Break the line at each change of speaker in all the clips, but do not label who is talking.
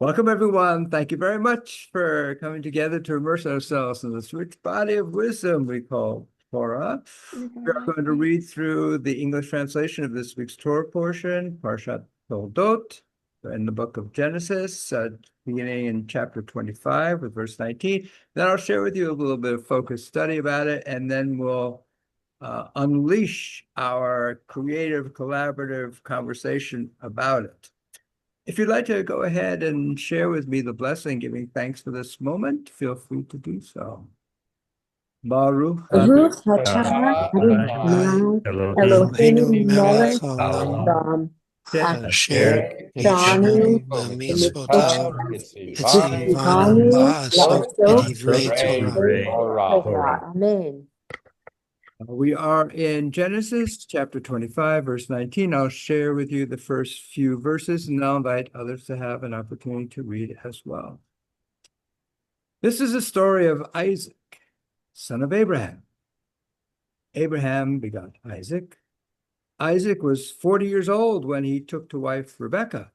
Welcome, everyone. Thank you very much for coming together to immerse ourselves in this rich body of wisdom we call Torah. We are going to read through the English translation of this week's Torah portion, Parshat Toldot, in the book of Genesis, beginning in chapter 25 with verse 19. Then I'll share with you a little bit of focused study about it, and then we'll unleash our creative, collaborative conversation about it. If you'd like to go ahead and share with me the blessing, giving thanks for this moment, feel free to do so. Baruch
Baruch
atah
atah
Adonai
Adonai Eloheinu melech
haolam
asher
asher
b'anu
ishanu
b'mitzvotav
v'tzivanu
v'tzivanu
la'asok
la'asok
b'divrei Torah.
Torah. Amen.
We are in Genesis chapter 25, verse 19. I'll share with you the first few verses, and I'll invite others to have an opportunity to read as well. This is a story of Isaac, son of Abraham. Abraham begot Isaac. Isaac was 40 years old when he took to wife Rebekah,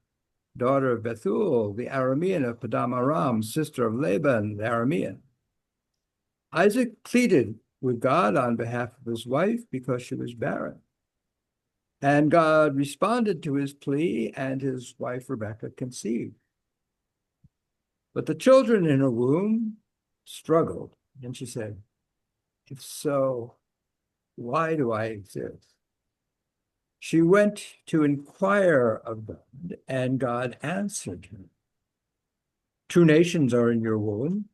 daughter of Bethuel, the Aramean of Padam Aram, sister of Laban, the Aramean. Isaac pleaded with God on behalf of his wife because she was barren. And God responded to his plea, and his wife Rebekah conceived. But the children in her womb struggled, and she said, "If so, why do I exist?" She went to inquire of God, and God answered her. "Two nations are in your womb,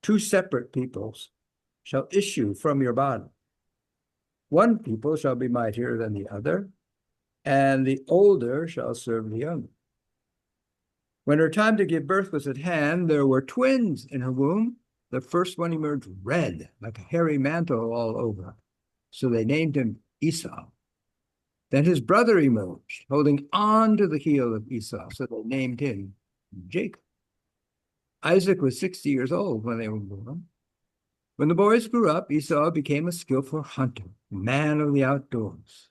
two separate peoples shall issue from your body. One people shall be mightier than the other, and the older shall serve the younger." When her time to give birth was at hand, there were twins in her womb. The first one emerged red, like a hairy mantle all over. So they named him Esau. Then his brother emerged, holding on to the heel of Esau. So they named him Jacob. Isaac was 60 years old when they were born. When the boys grew up, Esau became a skillful hunter, a man of the outdoors.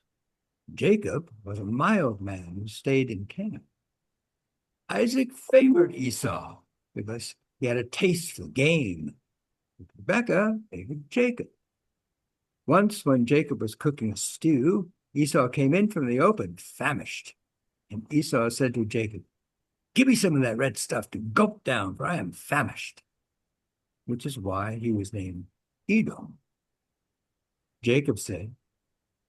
Jacob was a mild man who stayed in camp. Isaac favored Esau because he had a taste for game. Rebekah favored Jacob. Once, when Jacob was cooking a stew, Esau came in from the open, famished. And Esau said to Jacob, "Give me some of that red stuff to gulp down, for I am famished," which is why he was named Edom. Jacob said,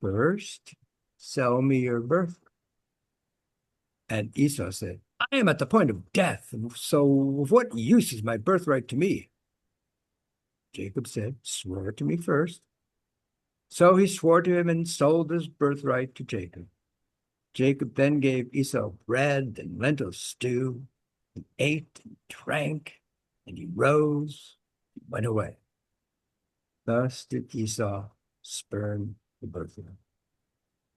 "First, sell me your birthright." And Esau said, "I am at the point of death, so of what use is my birthright to me?" Jacob said, "Swear to me first." So he swore to him and sold his birthright to Jacob. Jacob then gave Esau bread and lentil stew. He ate and drank, and he rose and went away. Thus did Esau spurn the birthright.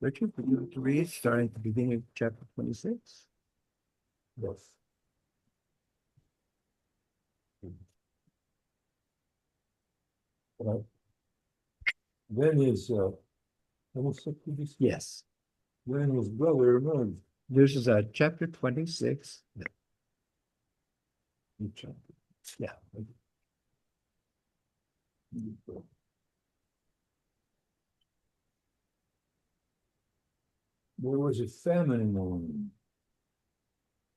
Richard, would you like to read, starting at the beginning of chapter 26? Yes.
Then his
Yes.
then his brother emerged.
This is chapter 26. Yeah.
There was a famine in the land,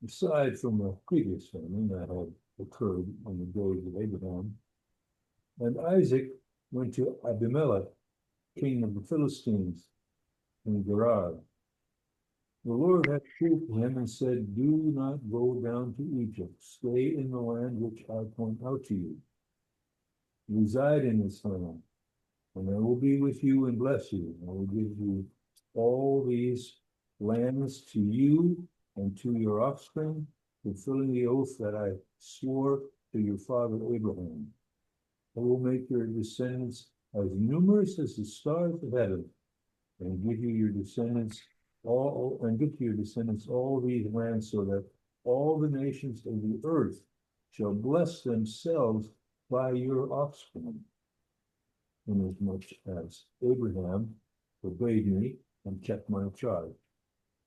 aside from a previous famine that had occurred on the days of Abraham. And Isaac went to Abimelech, king of the Philistines, in Gerar. The Lord had appeared to him and said, "Do not go down to Egypt. Stay in the land which I point out to you. Reside in this land, and I will be with you and bless you. I will give you all these lands to you and to your offspring, fulfilling the oath that I swore to your father Abraham. I will make your descendants as numerous as the stars of heaven, and give your descendants all these lands, so that all the nations of the earth shall bless themselves by your offspring, inasmuch as Abraham obeyed me and kept my charge,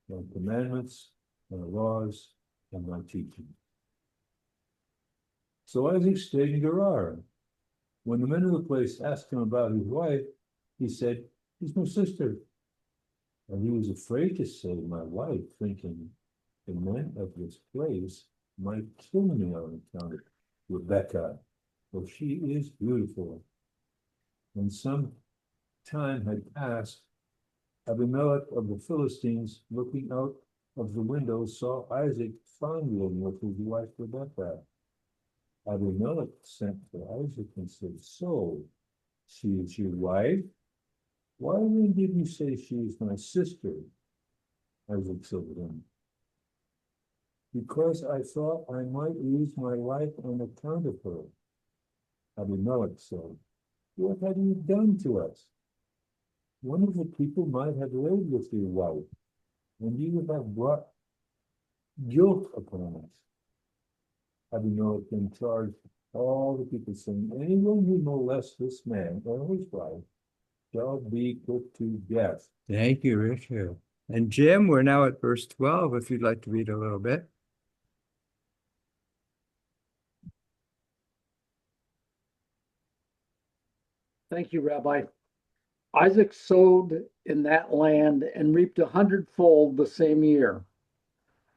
my commandments, my laws, and my teaching." So Isaac stayed in Gerar. When the men of the place asked him about his wife, he said, "She's my sister." And he was afraid to say, "My wife," thinking, the men of this place might kill me on account of Rebecca, for she is beautiful. When some time had passed, Abimelech of the Philistines, looking out of the window, saw Isaac fondling with his wife Rebekah. Abimelech sent for Isaac and said, "So, she is your wife? Why then did you say she is my sister?" Isaac said to him, "Because I thought I might lose my life on account of her." Abimelech said, "What have you done to us? One of the people might have laid with your wife, and you would have brought guilt upon us." Abimelech then charged all the people, saying, "Anyone who molests this man or his wife shall be put to death."
Thank you, Richard. And Jim, we're now at verse 12, if you'd like to read a little bit.
Thank you, Rabbi. Isaac sowed in that land and reaped 100-fold the same year.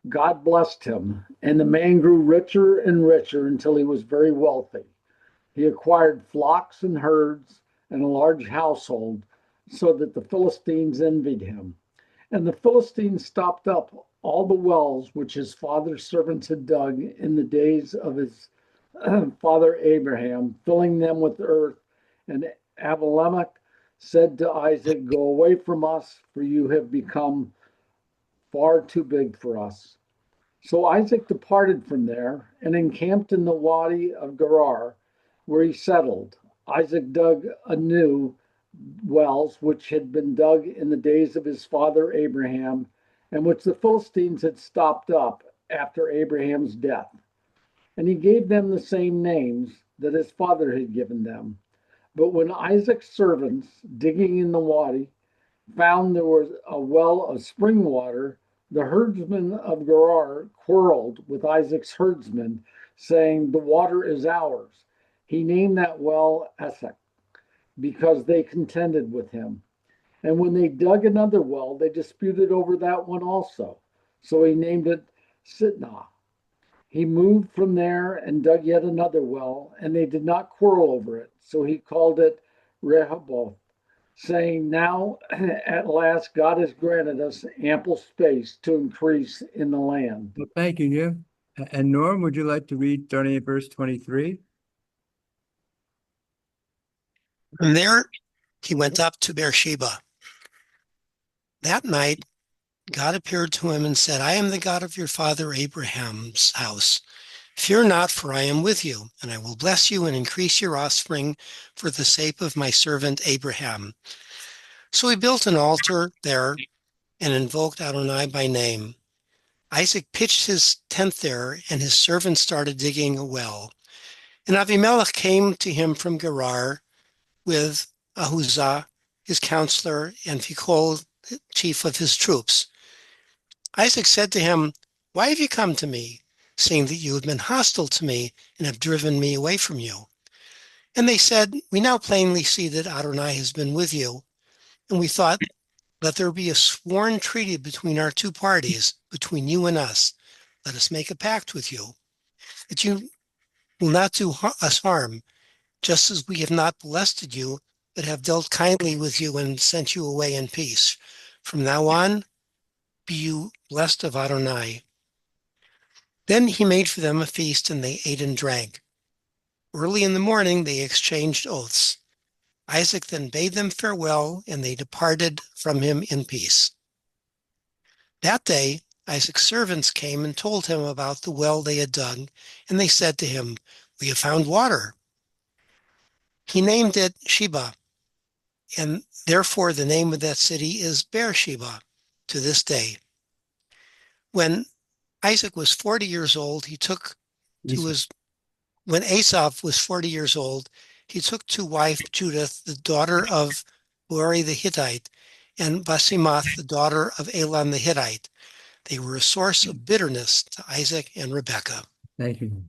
God blessed him, and the man grew richer and richer until he was very wealthy. He acquired flocks and herds and a large household, so that the Philistines envied him. And the Philistines stopped up all the wells which his father's servants had dug in the days of his father Abraham, filling them with earth. And Abimelech said to Isaac, "Go away from us, for you have become far too big for us." So Isaac departed from there and encamped in the Wadi of Gerar, where he settled. Isaac dug anew wells which had been dug in the days of his father Abraham, and which the Philistines had stopped up after Abraham's death. And he gave them the same names that his father had given them. But when Isaac's servants, digging in the wadi, found there was a well of spring water, the herdsmen of Gerar quarreled with Isaac's herdsmen, saying, "The water is ours." He named that well Esek, because they contended with him. And when they dug another well, they disputed over that one also. So he named it Sitnah. He moved from there and dug yet another well, and they did not quarrel over it. So he called it Rehoboth, saying, "Now at last God has granted us ample space to increase in the land."
Well, thank you, Jim. And Norm, would you like to read starting at verse 23?
From there, he went up to Beersheba. That night, God appeared to him and said, "I am the God of your father Abraham's house. Fear not, for I am with you, and I will bless you and increase your offspring for the sake of my servant Abraham." So he built an altar there and invoked Adonai by name. Isaac pitched his tent there, and his servants started digging a well. And Abimelech came to him from Gerar with Ahuzah, his counselor, and Phicol, chief of his troops. Isaac said to him, "Why have you come to me, seeing that you have been hostile to me and have driven me away from you?" And they said, "We now plainly see that Adonai has been with you, and we thought, let there be a sworn treaty between our two parties, between you and us. Let us make a pact with you, that you will not do us harm, just as we have not molested you, but have dealt kindly with you and sent you away in peace. From now on, be you blessed of Adonai." Then he made for them a feast, and they ate and drank. Early in the morning, they exchanged oaths. Isaac then bade them farewell, and they departed from him in peace. That day, Isaac's servants came and told him about the well they had dug, and they said to him, "We have found water." He named it Sheba, and therefore the name of that city is Beersheba to this day. When Isaac was 40 years old, when Esau was 40 years old, he took to wife Judith, the daughter of Bori the Hittite, and Basemath, the daughter of Elon the Hittite. They were a source of bitterness to Isaac and Rebekah.
Thank you.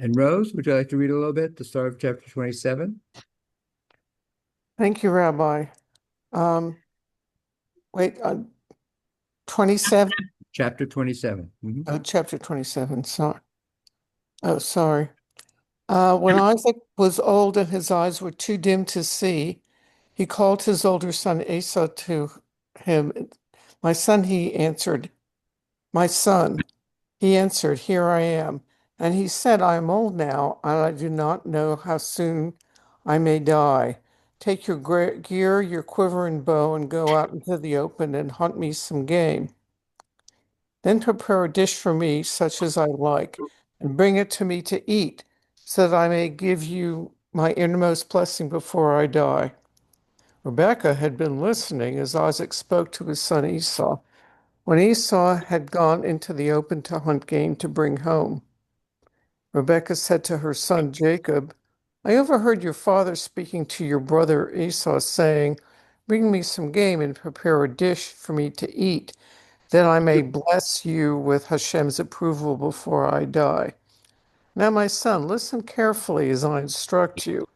And Rose, would you like to read a little bit, the start of chapter 27?
Thank you, Rabbi. Wait, 27?
Chapter 27. Mhm.
Oh, chapter 27. Sorry. Oh, sorry. When Isaac was old and his eyes were too dim to see, he called his older son Esau to him. My son, he answered, my son, he answered, here I am. And he said, I am old now, and I do not know how soon I may die. Take your gear, your quiver and bow, and go out into the open and hunt me some game. Then prepare a dish for me, such as I like, and bring it to me to eat, so that I may give you my innermost blessing before I die. Rebekah had been listening as Isaac spoke to his son Esau. When Esau had gone into the open to hunt game to bring home, Rebekah said to her son Jacob, I overheard your father speaking to your brother Esau, saying, bring me some game and prepare a dish for me to eat, that I may bless you with Hashem's approval before I die. Now, my son, listen carefully as I instruct you.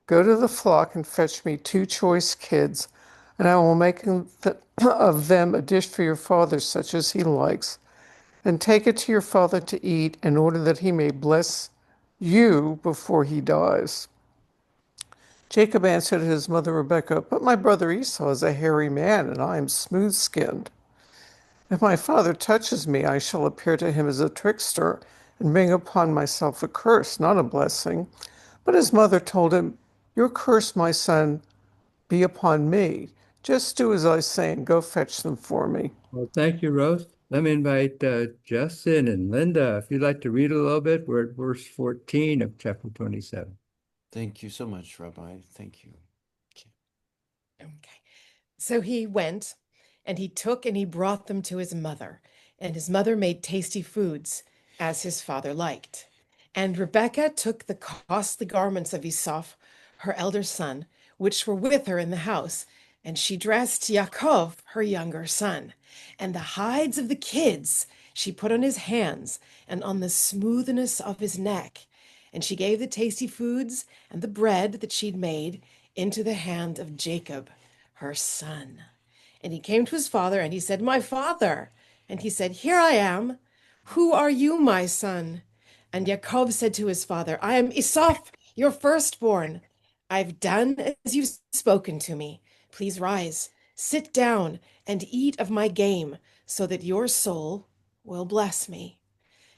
Go to the flock and fetch me 2 choice kids, and I will make of them a dish for your father, such as he likes, and take it to your father to eat, in order that he may bless you before he dies. Jacob answered his mother Rebekah, but my brother Esau is a hairy man, and I am smooth-skinned. If my father touches me, I shall appear to him as a trickster and bring upon myself a curse, not a blessing. But his mother told him, your curse, my son, be upon me. Just do as I say and go fetch them for me.
Well, thank you, Rose. Let me invite Justin and Linda. If you'd like to read a little bit, we're at verse 14 of chapter 27.
Thank you so much, Rabbi. Thank you.
Okay. So he went and he took and he brought them to his mother, and his mother made tasty foods as his father liked. And Rebekah took the costly garments of Esau, her elder son, which were with her in the house, and she dressed Yaakov, her younger son. And the hides of the kids she put on his hands and on the smoothness of his neck. And she gave the tasty foods and the bread that she'd made into the hand of Jacob, her son. And he came to his father and he said, my father. And he said, here I am. Who are you, my son? And Yaakov said to his father, I am Esau, your firstborn. I've done as you've spoken to me. Please rise, sit down, and eat of my game, so that your soul will bless me.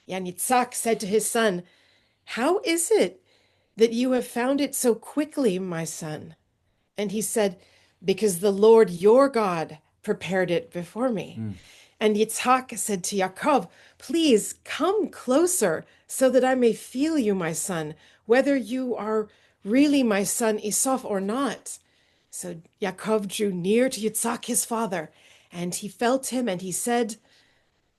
And Yitzhak said to his son, how is it that you have found it so quickly, my son? And he said, because the Lord your God prepared it before me. And Yitzhak said to Yaakov, please come closer so that I may feel you, my son, whether you are really my son Esau or not. So Yaakov drew near to Yitzhak, his father, and he felt him, and he said,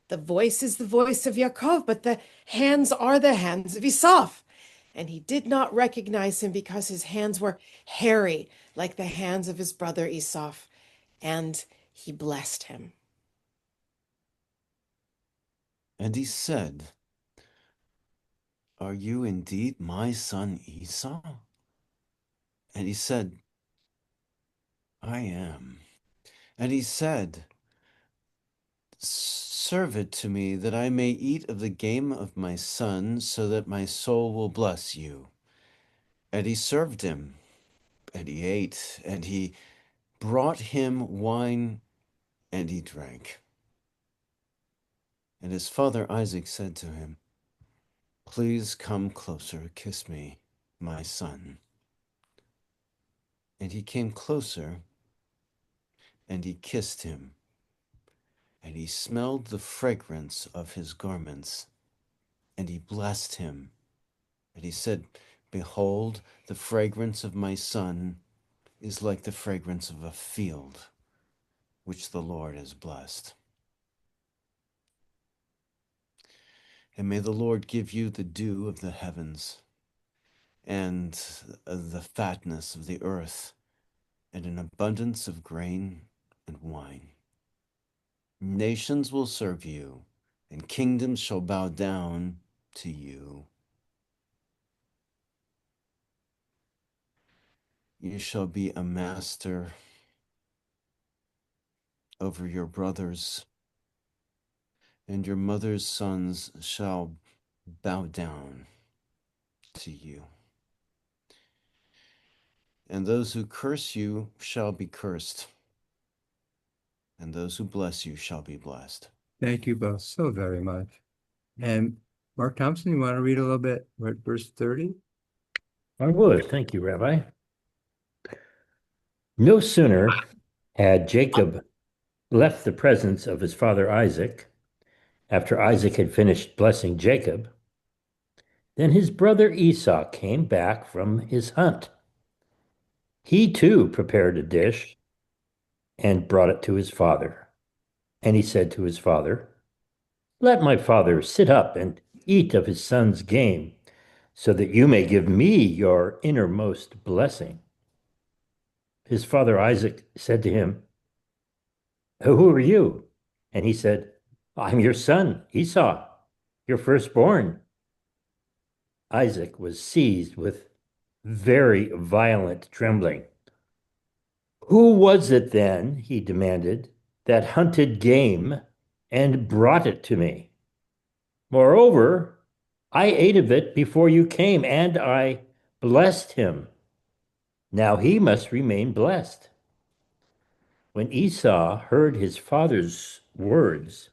the voice is the voice of Yaakov, but the hands are the hands of Esau. And he did not recognize him because his hands were hairy, like the hands of his brother Esau. And he blessed him.
And he said, are you indeed my son Esau? And he said, I am. And he said, serve it to me that I may eat of the game of my son, so that my soul will bless you. And he served him, and he ate, and he brought him wine, and he drank. And his father Isaac said to him, please come closer, kiss me, my son. And he came closer, and he kissed him, and he smelled the fragrance of his garments, and he blessed him. And he said, behold, the fragrance of my son is like the fragrance of a field, which the Lord has blessed. And may the Lord give you the dew of the heavens, and the fatness of the earth, and an abundance of grain and wine. Nations will serve you, and kingdoms shall bow down to you. You shall be a master over your brothers, and your mother's sons shall bow down to you. And those who curse you shall be cursed, and those who bless you shall be blessed.
Thank you both so very much. And Mark Thompson, you want to read a little bit? We're at verse 30.
I would. Thank you, Rabbi. No sooner had Jacob left the presence of his father Isaac, after Isaac had finished blessing Jacob, then his brother Esau came back from his hunt. He too prepared a dish and brought it to his father. And he said to his father, "Let my father sit up and eat of his son's game, so that you may give me your innermost blessing." His father Isaac said to him, "Who are you?" And he said, "I'm your son, Esau, your firstborn." Isaac was seized with very violent trembling. "Who was it then," he demanded, "that hunted game and brought it to me? Moreover, I ate of it before you came, and I blessed him. Now he must remain blessed." When Esau heard his father's words,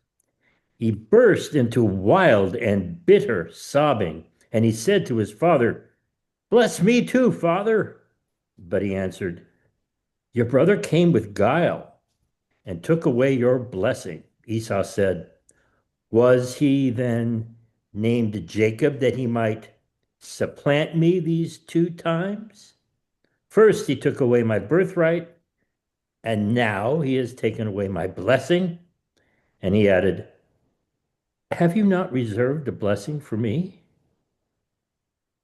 he burst into wild and bitter sobbing, and he said to his father, "Bless me too, father." But he answered, "Your brother came with guile and took away your blessing." Esau said, "Was he then named Jacob that he might supplant me these 2 times? First he took away my birthright, and now he has taken away my blessing." And he added, "Have you not reserved a blessing for me?"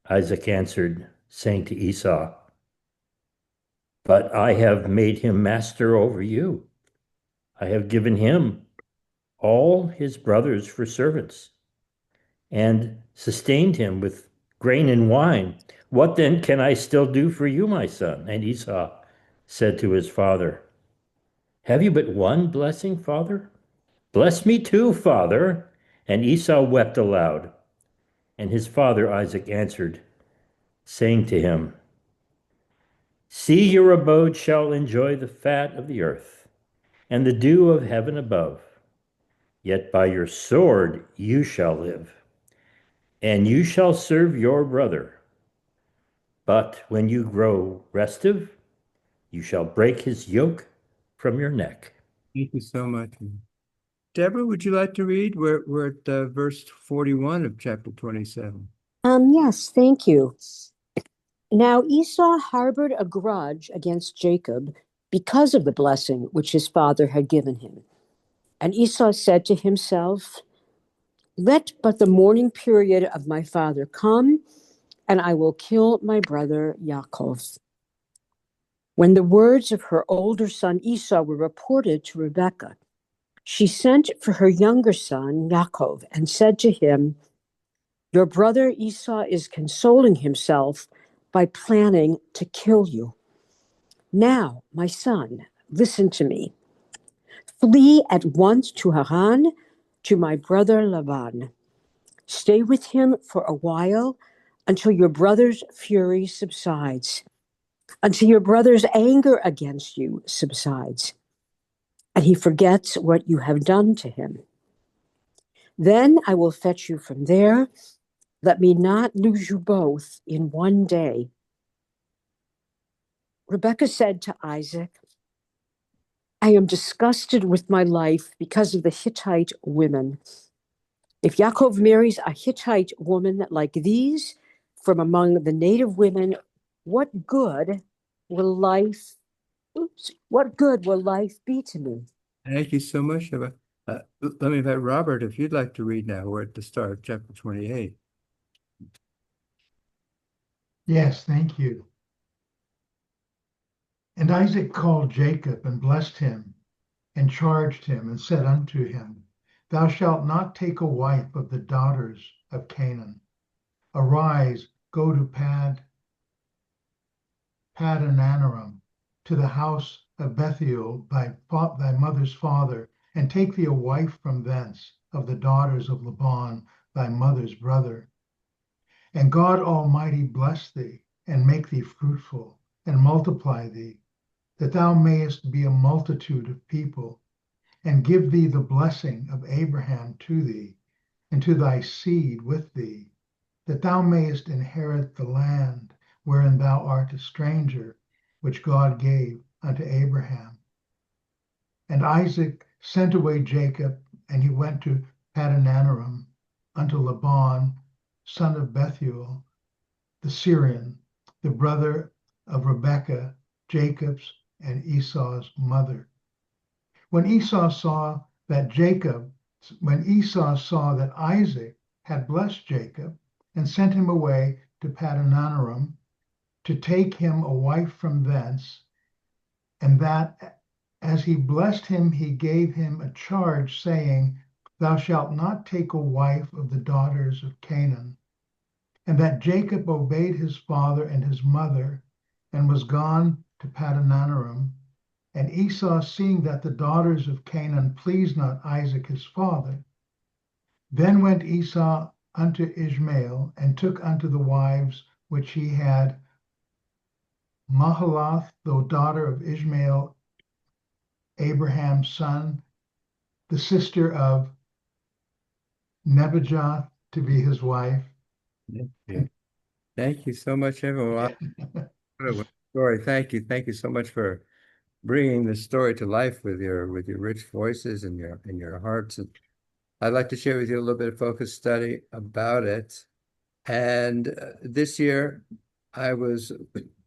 Isaac answered, saying to Esau, "But I have made him master over you. I have given him all his brothers for servants, and sustained him with grain and wine. What then can I still do for you, my son?" And Esau said to his father, "Have you but one blessing, father? Bless me too, father." And Esau wept aloud. And his father Isaac answered, saying to him, "See, your abode shall enjoy the fat of the earth and the dew of heaven above. Yet by your sword you shall live, and you shall serve your brother. But when you grow restive, you shall break his yoke from your neck."
Thank you so much. Deborah, would you like to read? We're at verse 41 of chapter 27.
Yes, thank you. Now Esau harbored a grudge against Jacob because of the blessing which his father had given him. And Esau said to himself, "Let but the mourning period of my father come, and I will kill my brother Yaakov." When the words of her older son Esau were reported to Rebekah, she sent for her younger son Yaakov and said to him, "Your brother Esau is consoling himself by planning to kill you. Now, my son, listen to me. Flee at once to Haran, to my brother Laban. Stay with him for a while until your brother's fury subsides, until your brother's anger against you subsides, and he forgets what you have done to him. Then I will fetch you from there. Let me not lose you both in one day." Rebekah said to Isaac, "I am disgusted with my life because of the Hittite women. If Yaakov marries a Hittite woman like these from among the native women, what good will life be to me?"
Thank you so much, Deborah. Let me invite Robert, if you'd like to read now. We're at the start of chapter 28.
Yes, thank you. And Isaac called Jacob and blessed him and charged him and said unto him, "Thou shalt not take a wife of the daughters of Canaan. Arise, go to Padan-Aram, to the house of Bethuel, thy mother's father, and take thee a wife from thence of the daughters of Laban, thy mother's brother. And God Almighty bless thee, and make thee fruitful, and multiply thee, that thou mayest be a multitude of people, and give thee the blessing of Abraham to thee, and to thy seed with thee, that thou mayest inherit the land wherein thou art a stranger, which God gave unto Abraham. And Isaac sent away Jacob, and he went to Padan-Aram unto Laban, son of Bethuel, the Syrian, the brother of Rebekah, Jacob's and Esau's mother. When Esau saw that Isaac had blessed Jacob and sent him away to Padan-Aram to take him a wife from thence, and that as he blessed him, he gave him a charge, saying, Thou shalt not take a wife of the daughters of Canaan. And that Jacob obeyed his father and his mother, and was gone to Padan-Aram. And Esau, seeing that the daughters of Canaan pleased not Isaac his father, then went Esau unto Ishmael, and took unto the wives which he had Mahalath, the daughter of Ishmael, Abraham's son, the sister of Nebajoth, to be his wife.
Thank you so much, everyone. What a story. Thank you. Thank you so much for bringing this story to life with your rich voices and your hearts. And I'd like to share with you a little bit of focus study about it. And this year, I was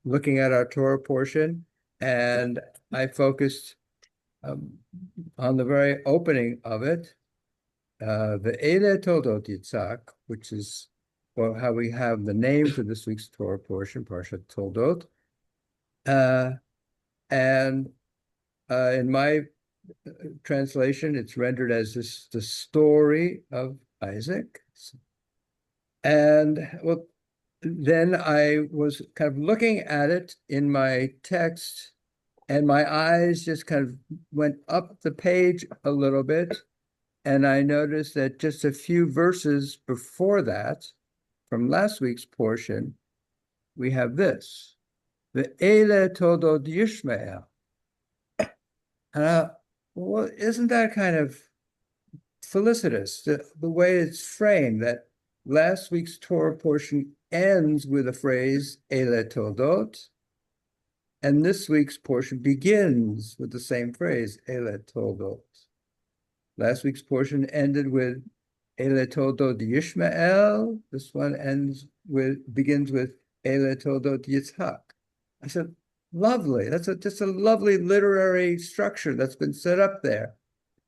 looking at our Torah portion, and I focused on the very opening of it, the Ele Toldot Yitzhak, which is how we have the name for this week's Torah portion, Parshat Toldot. And in my translation, it's rendered as the story of Isaac. And well, then I was kind of looking at it in my text, and my eyes just kind of went up the page a little bit. And I noticed that just a few verses before that, from last week's portion, we have this, the Ele Toldot Yishmael. Well, isn't that kind of felicitous, the way it's framed, that last week's Torah portion ends with a phrase, Ele Toldot, and this week's portion begins with the same phrase, Ele Toldot. Last week's portion ended with Ele Toldot Yishmael. This one begins with Ele Toldot Yitzhak. I said, lovely. That's just a lovely literary structure that's been set up there.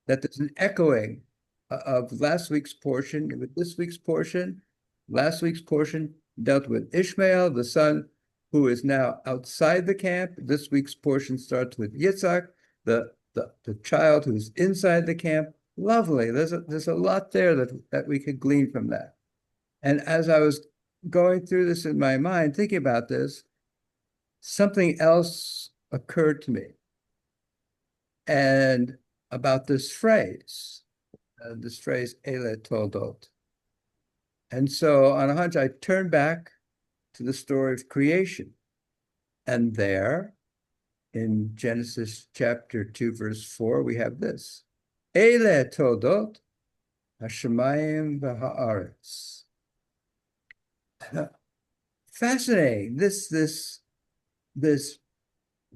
That there's an echoing of last week's portion with this week's portion. Last week's portion dealt with Ishmael, the son who is now outside the camp. This week's portion starts with Yitzhak, the child who's inside the camp. Lovely. There's a lot there that we could glean from that. And as I was going through this in my mind, thinking about this, something else occurred to me. And about this phrase, Ele Toldot. And so on a hunch, I turned back to the story of creation. And there, in Genesis chapter 2, verse 4, we have this. Ele Toldot Hashemayim v'ha'aretz. Fascinating. This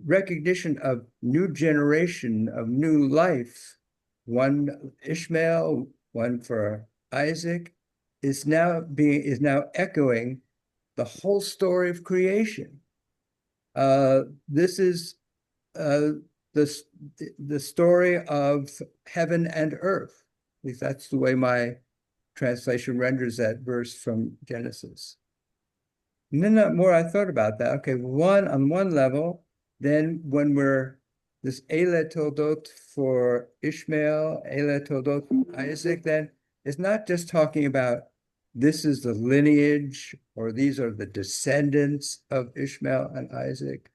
recognition of new generation, of new life, one Ishmael, one for Isaac, is now echoing the whole story of creation. This is the story of heaven and earth. At least that's the way my translation renders that verse from Genesis. And then the more I thought about that, okay, on one level, then when we're this Ele Toldot for Ishmael, Ele Toldot for Isaac, then it's not just talking about this is the lineage or these are the descendants of Ishmael and Isaac,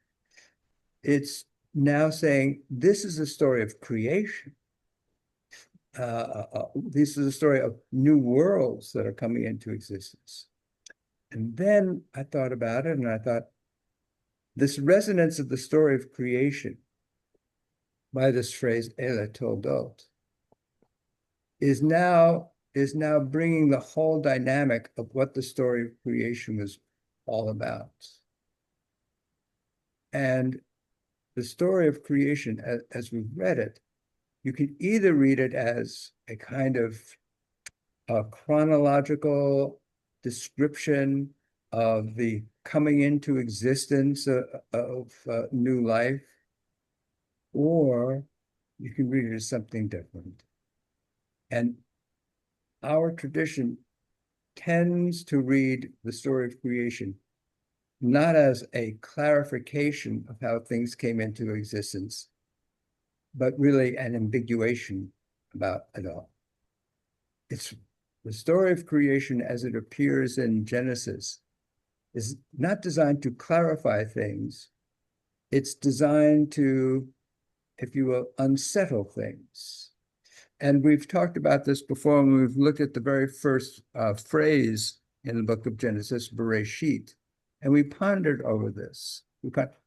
it's now saying this is a story of creation. This is a story of new worlds that are coming into existence. And then I thought about it, and I thought, this resonance of the story of creation by this phrase "Ele Toldot" is now bringing the whole dynamic of what the story of creation was all about. And the story of creation, as we've read it, you can either read it as a kind of a chronological description of the coming into existence of new life, or you can read it as something different. And our tradition tends to read the story of creation not as a clarification of how things came into existence, but really an ambiguation about it all. It's the story of creation as it appears in Genesis is not designed to clarify things. It's designed to, if you will, unsettle things. And we've talked about this before when we've looked at the very first phrase in the book of Genesis, Bereshit, and we pondered over this.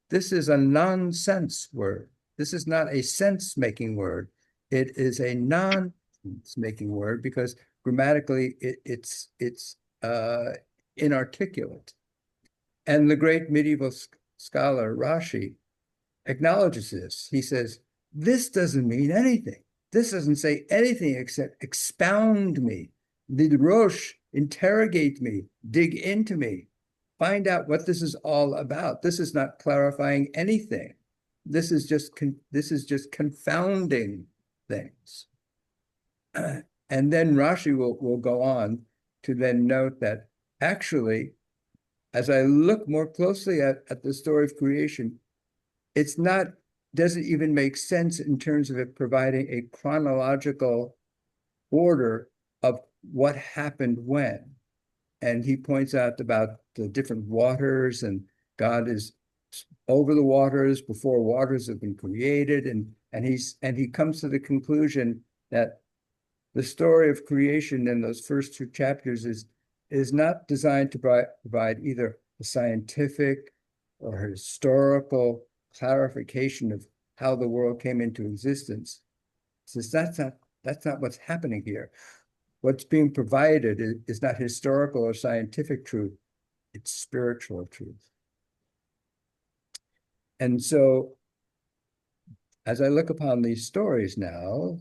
This is a nonsense word. This is not a sense-making word. It is a non-sense-making word because grammatically it's inarticulate. And the great medieval scholar Rashi acknowledges this. He says, this doesn't mean anything. This doesn't say anything except expound me, lidrosh, interrogate me, dig into me, find out what this is all about. This is not clarifying anything. This is just confounding things. And then Rashi will go on to then note that actually, as I look more closely at the story of creation, it's not, doesn't even make sense in terms of it providing a chronological order of what happened when. And he points out about the different waters, and God is over the waters before waters have been created. And he comes to the conclusion that the story of creation in those first two chapters is not designed to provide either a scientific or historical clarification of how the world came into existence. Says that's not what's happening here. What's being provided is not historical or scientific truth, it's spiritual truth. And so, as I look upon these stories now,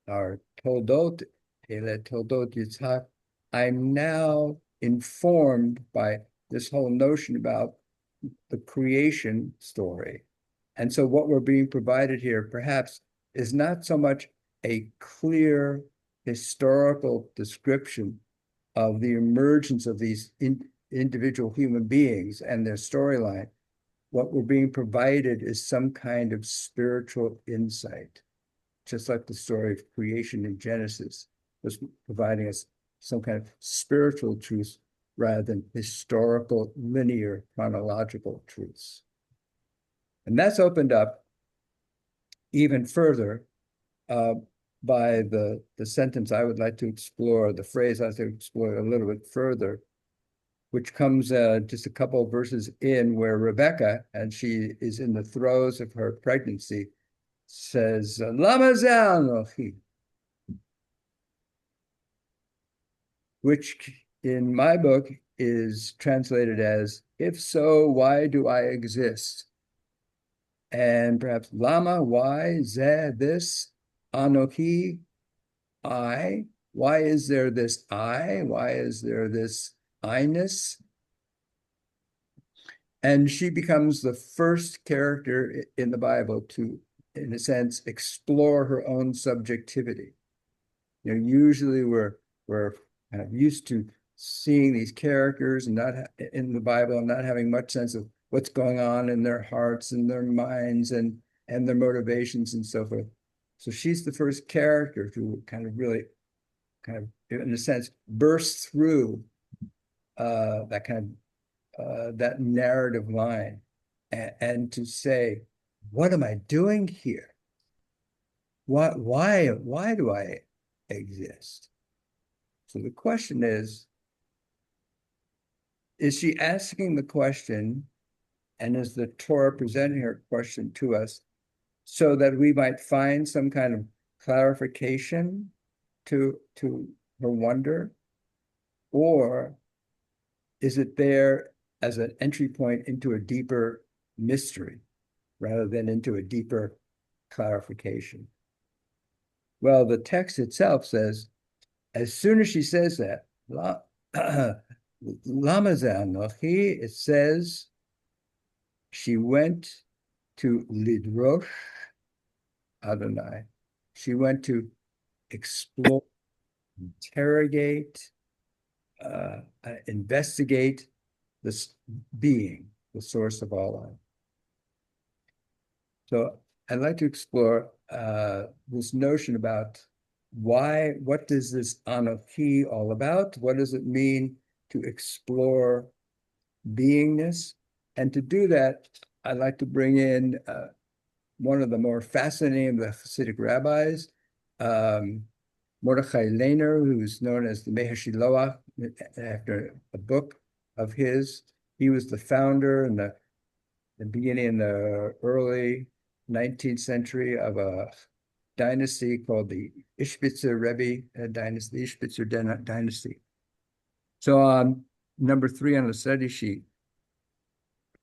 our Toldot, Ele Toldot Yitzhak, I'm now informed by this whole notion about the creation story. And so what we're being provided here perhaps is not so much a clear historical description of the emergence of these individual human beings and their storyline. What we're being provided is some kind of spiritual insight, just like the story of creation in Genesis was providing us some kind of spiritual truth rather than historical, linear, chronological truths. And that's opened up even further by the sentence I would like to explore, the phrase I'd like to explore a little bit further, which comes just a couple of verses in where Rebecca, and she is in the throes of her pregnancy, says, Lama ze anochi, which in my book is translated as, if so, why do I exist? And perhaps Lama, why, ze, this, Anochi, I. Why is there this I? Why is there this I-ness? And she becomes the first character in the Bible to, in a sense, explore her own subjectivity. You know, usually we're kind of used to seeing these characters and not in the Bible and not having much sense of what's going on in their hearts and their minds and their motivations and so forth. So she's the first character to kind of really, in a sense, burst through that kind of that narrative line. and to say, what am I doing here? Why do I exist? So the question is she asking the question, and is the Torah presenting her question to us so that we might find some kind of clarification to her wonder? Or is it there as an entry point into a deeper mystery rather than into a deeper clarification? Well, the text itself says, as soon as she says that, Lama Zanochi, it says she went to Lidrosh Adonai. She went to explore, interrogate, investigate this being, the source of all life. So I'd like to explore this notion about what is this Anochi all about? What does it mean to explore beingness? And to do that, I'd like to bring in one of the more fascinating of the Hasidic rabbis, Mordechai Lehner, who's known as the Mehashiloach, after a book of his. He was the founder in the beginning in the early 19th century of a dynasty called the Ishbitzer Rebbe dynasty, the Ishbitzer dynasty. So number 3 on the study sheet,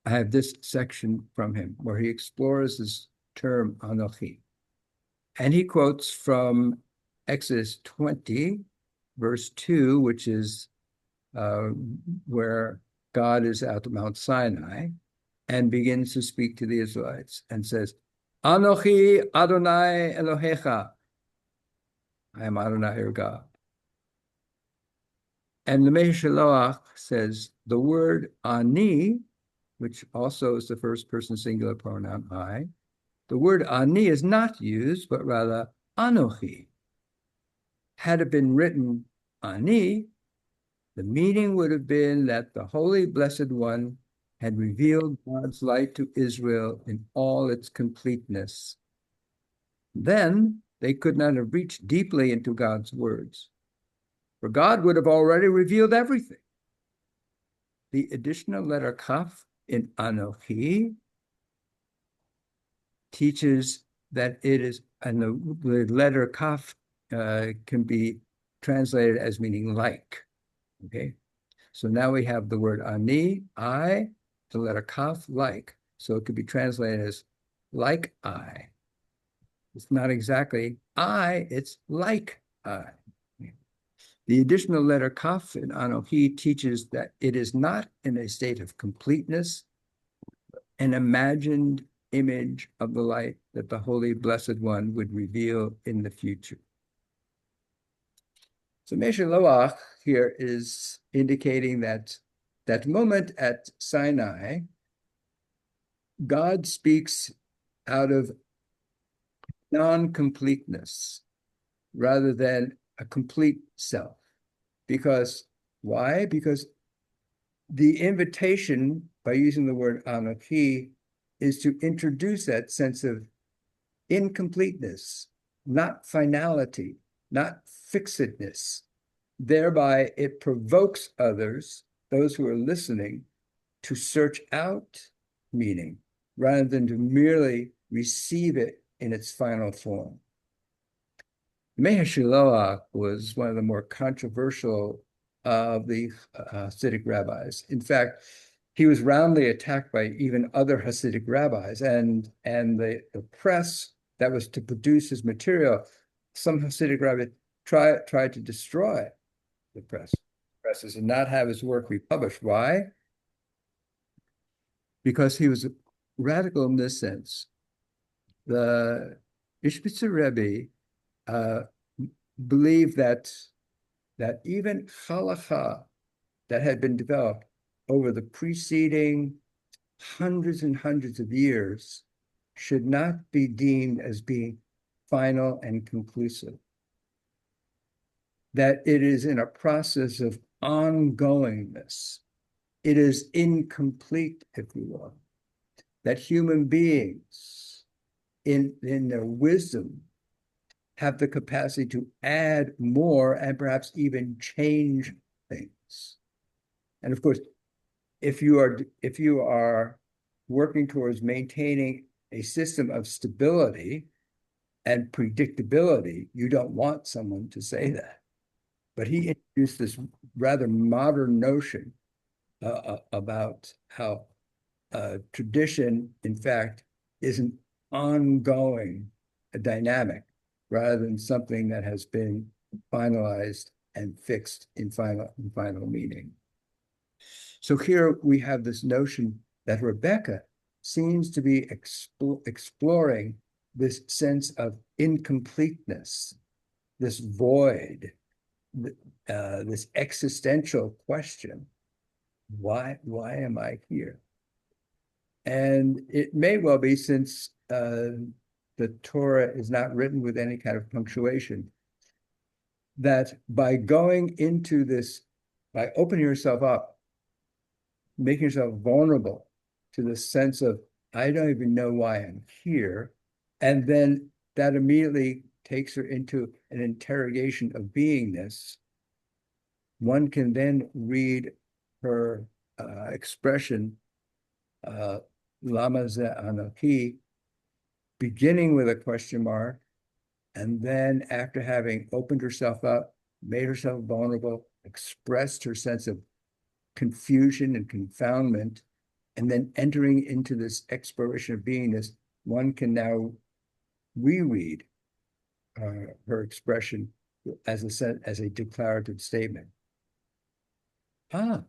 I have this section from him where he explores this term Anochi. And he quotes from Exodus 20, verse 2, which is where God is at Mount Sinai and begins to speak to the Israelites and says, Anochi Adonai Elohecha. I am Adonai your God. And the Meshaloach says the word ani, which also is the first person singular pronoun I, the word ani is not used, but rather Anochi. Had it been written ani, the meaning would have been that the Holy Blessed One had revealed God's light to Israel in all its completeness. Then they could not have reached deeply into God's words, for God would have already revealed everything. The additional letter Kaf in Anochi teaches that it is, and the letter Kaf can be translated as meaning like. Okay, so now we have the word ani, I, the letter Kaf, like. So it could be translated as like I. It's not exactly I, it's like I. The additional letter Kaf in Anochi teaches that it is not in a state of completeness, an imagined image of the light that the Holy Blessed One would reveal in the future. So Meshaloach here is indicating that that moment at Sinai, God speaks out of non-completeness rather than a complete self. Because why? Because the invitation, by using the word Anochi, is to introduce that sense of incompleteness, not finality, not fixedness. Thereby, it provokes others, those who are listening, to search out meaning rather than to merely receive it in its final form. Mehashiloach was one of the more controversial of the Hasidic rabbis. In fact, he was roundly attacked by even other Hasidic rabbis, and the press that was to produce his material, some Hasidic rabbis tried to destroy the presses and not have his work republished. Why? Because he was radical in this sense. The Ishbitzer Rebbe believed that even halacha that had been developed over the preceding hundreds and hundreds of years should not be deemed as being final and conclusive. That it is in a process of ongoingness. It is incomplete, if you will. that human beings in their wisdom have the capacity to add more and perhaps even change things. And of course, if you are working towards maintaining a system of stability and predictability, you don't want someone to say that. But he introduced this rather modern notion about how tradition, in fact, is an ongoing dynamic rather than something that has been finalized and fixed in final meaning. So here we have this notion that Rebecca seems to be exploring this sense of incompleteness, this void, this existential question. Why am I here? And it may well be, since the Torah is not written with any kind of punctuation, that by going into this, by opening yourself up, making yourself vulnerable to the sense of, I don't even know why I'm here, and then that immediately takes her into an interrogation of beingness, one can then read her expression, Lama ze Anoki, beginning with a question mark, and then after having opened herself up, made herself vulnerable, expressed her sense of confusion and confoundment, and then entering into this exploration of beingness, one can now reread her expression as a declarative statement. Ah,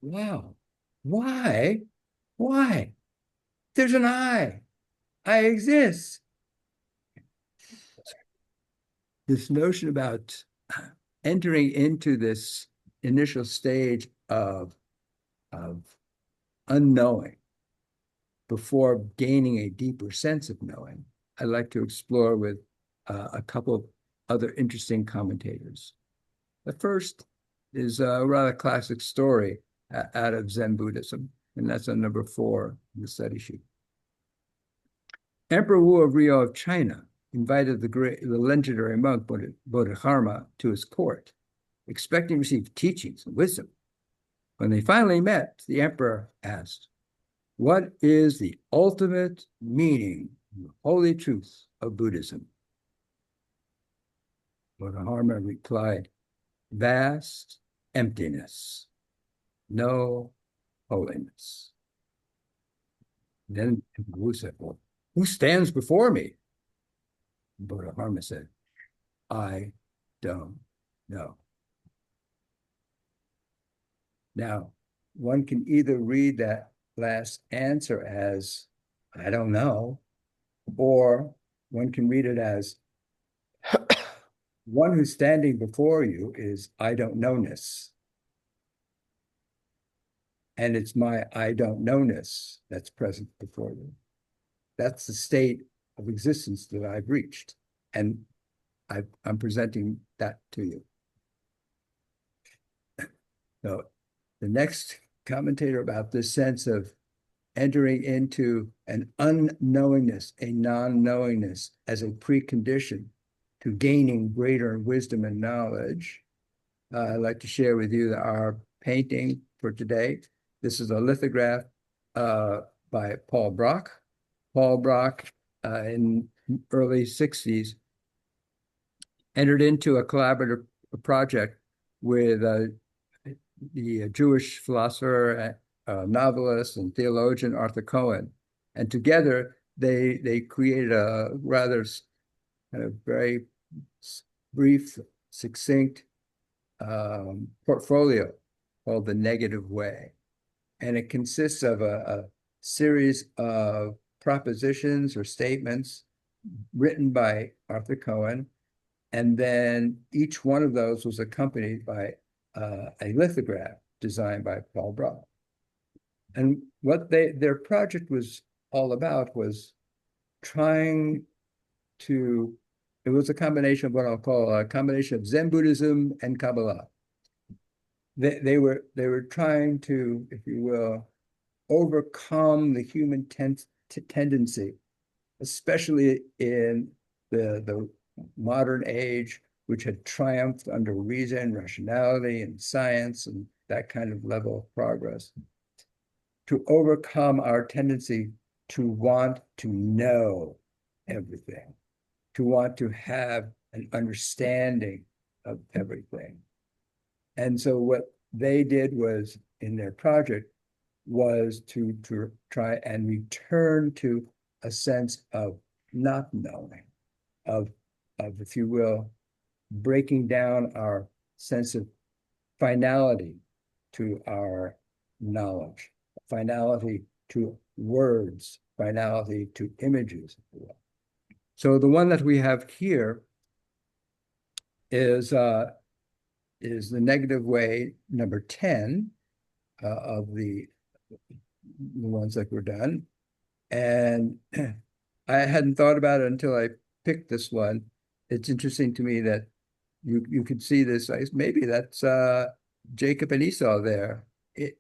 wow. Why? Why? There's an I. I exist. This notion about entering into this initial stage of unknowing before gaining a deeper sense of knowing, I'd like to explore with a couple of other interesting commentators. The first is a rather classic story out of Zen Buddhism, and that's on number 4 in the study sheet. Emperor Wu of Ryo of China invited the legendary monk Bodhidharma to his court, expecting to receive teachings and wisdom. When they finally met, the emperor asked, "What is the ultimate meaning, the holy truth of Buddhism?" Bodhidharma replied, "Vast emptiness, no holiness." Then Wu said, "Well, who stands before me?" Bodhidharma said, "I don't know." Now, one can either read that last answer as, "I don't know," or one can read it as, one who's standing before you is I don't know-ness. And it's my I don't know-ness that's present before you. That's the state of existence that I've reached. And I'm presenting that to you. So the next commentator about this sense of entering into an unknowingness, a non-knowingness as a precondition to gaining greater wisdom and knowledge, I'd like to share with you our painting for today. This is a lithograph by Paul Brock. Paul Brock, in early 60s, entered into a collaborative project with the Jewish philosopher, novelist, and theologian Arthur Cohen. And together, they created a rather kind of very brief, succinct portfolio called The Negative Way. And it consists of a series of propositions or statements written by Arthur Cohen. And then each one of those was accompanied by a lithograph designed by Paul Brock. And what their project was all about was trying to, it was a combination of what I'll call a combination of Zen Buddhism and Kabbalah. They were trying to, if you will, overcome the human tendency, especially in the modern age, which had triumphed under reason, rationality, and science, and that kind of level of progress, to overcome our tendency to want to know everything, to want to have an understanding of everything. And so what they did was, in their project, was to try and return to a sense of not knowing, of if you will, breaking down our sense of finality to our knowledge, finality to words, finality to images. So the one that we have here is the negative way number 10 of the ones that were done. And I hadn't thought about it until I picked this one. It's interesting to me that you could see this. Maybe that's Jacob and Esau there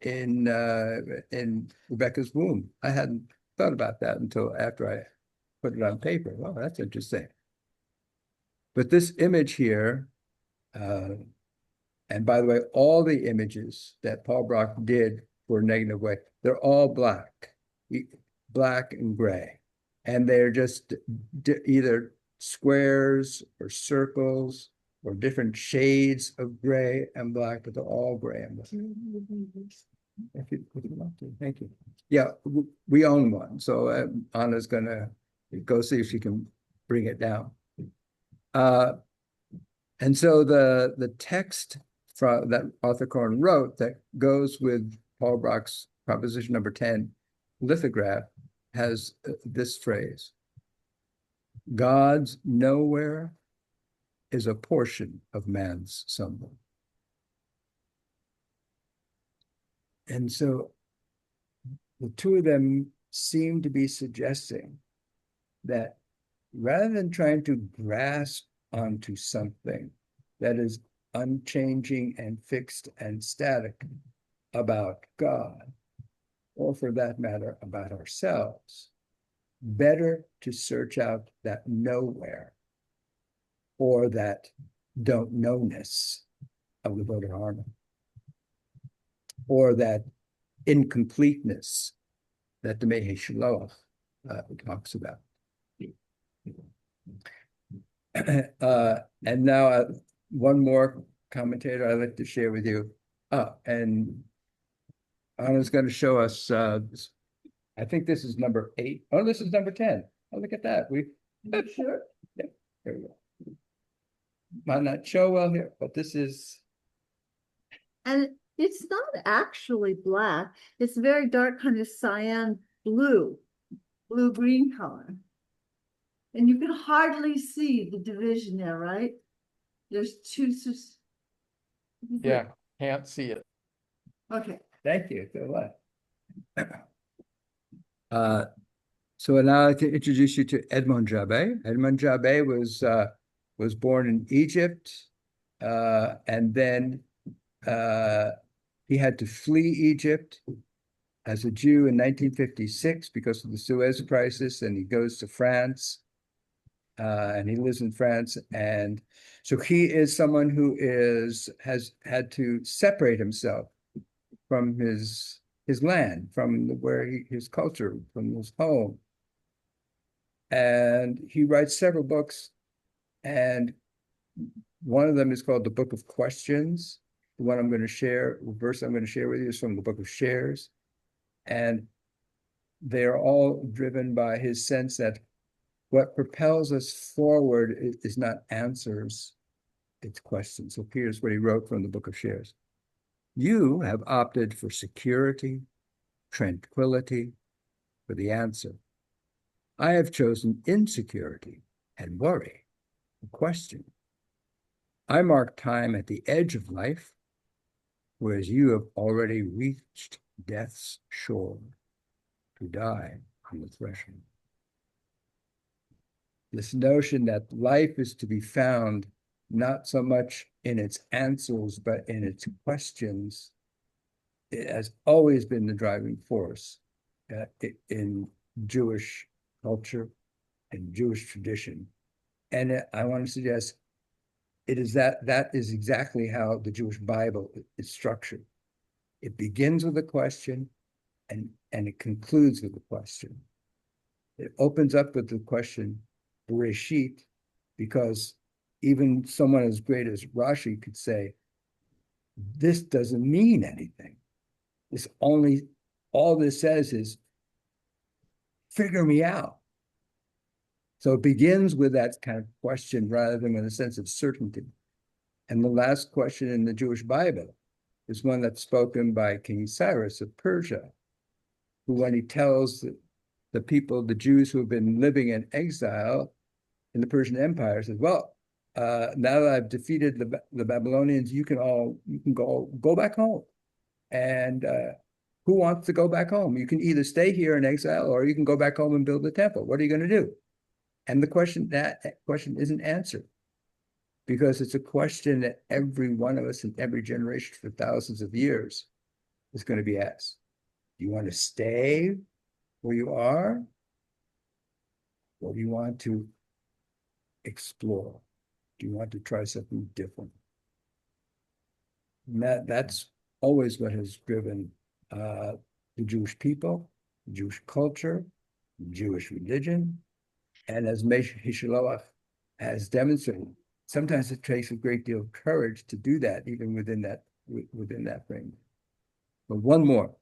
in Rebecca's womb. I hadn't thought about that until after I put it on paper. Well, that's interesting. But this image here, and by the way, all the images that Paul Brock did for negative way, they're all black and gray. And they're just either squares or circles or different shades of gray and black, but they're all gray and black. If you want to, thank you. Yeah, we own one. So Anna's gonna go see if she can bring it down. And so the text from that Arthur Korn wrote that goes with Paul Brock's proposition number 10 lithograph has this phrase: God's nowhere is a portion of man's somewhere. And so the two of them seem to be suggesting that rather than trying to grasp onto something that is unchanging and fixed and static about God, or for that matter, about ourselves, better to search out that nowhere or that don't know-ness of the Bodhidharma, or that incompleteness that the Maheshaloach talks about. And now one more commentator I'd like to share with you. And Anna's going to show us, I think this is number 8. Oh, this is number 10. Oh, look at that. Sure. Yeah, there we go. Might not show well here, but this is.
And it's not actually black. It's very dark, kind of cyan blue-green color. And you can hardly see the division there, right? There's two.
Yeah, can't see it.
Okay.
Thank you. So what? So now I'd like to introduce you to Edmond Jabé. Edmond Jabé was born in Egypt, and then he had to flee Egypt as a Jew in 1956 because of the Suez Crisis, and he goes to France, and he lives in France. And so he is someone who has had to separate himself from his land, from his culture, from his home. And he writes several books, and one of them is called The Book of Questions. The one I'm going to share, the verse I'm going to share with you is from the Book of Shares. And they're all driven by his sense that what propels us forward is not answers, it's questions. So here's what he wrote from the Book of Shares. You have opted for security, tranquility, for the answer. I have chosen insecurity and worry, a question. I mark time at the edge of life, whereas you have already reached death's shore to die on the threshold. This notion that life is to be found not so much in its answers, but in its questions, it has always been the driving force in Jewish culture and Jewish tradition. And I want to suggest it is that is exactly how the Jewish Bible is structured. It begins with a question and it concludes with a question. It opens up with the question, Bereshit, because even someone as great as Rashi could say, this doesn't mean anything. All this says is, figure me out. So it begins with that kind of question rather than with a sense of certainty. And the last question in the Jewish Bible is one that's spoken by King Cyrus of Persia, who, when he tells the people, the Jews who have been living in exile in the Persian Empire, says, well, now that I've defeated the Babylonians, you can go back home. And who wants to go back home? You can either stay here in exile or you can go back home and build the temple. What are you going to do? And that question isn't answered, because it's a question that every one of us in every generation for thousands of years is going to be asked. Do you want to stay where you are? Or do you want to explore? Do you want to try something different? And that's always what has driven the Jewish people, Jewish culture, Jewish religion. And as Meshaloach has demonstrated, sometimes it takes a great deal of courage to do that, even within that frame. But one more,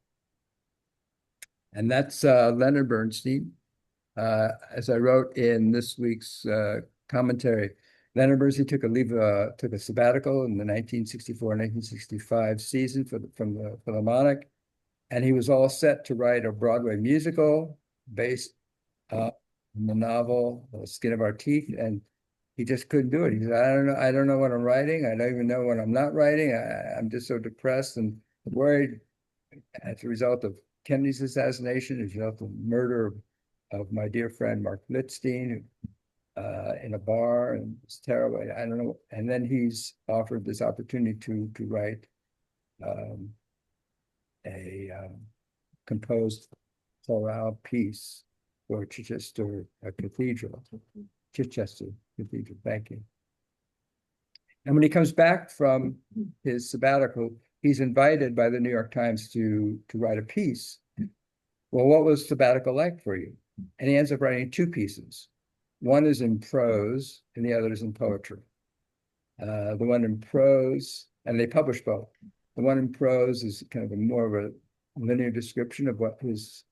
and that's Leonard Bernstein. As I wrote in this week's commentary, Leonard Bernstein took a sabbatical in the 1964-1965 season from the Philharmonic, and he was all set to write a Broadway musical based on the novel The Skin of Our Teeth, and he just couldn't do it. He said, I don't know what I'm writing. I don't even know what I'm not writing. I'm just so depressed and worried as a result of Kennedy's assassination, as a result of the murder of my dear friend Mark Littstein in a bar, and it's terrible. I don't know. And then he's offered this opportunity to write a composed chorale piece for Chichester Cathedral. Chichester Cathedral, thank you. And when he comes back from his sabbatical, he's invited by the New York Times to write a piece. Well, what was sabbatical like for you? And he ends up writing two pieces. One is in prose and the other is in poetry. The one in prose, and they publish both. The one in prose is kind of more of a linear description of what his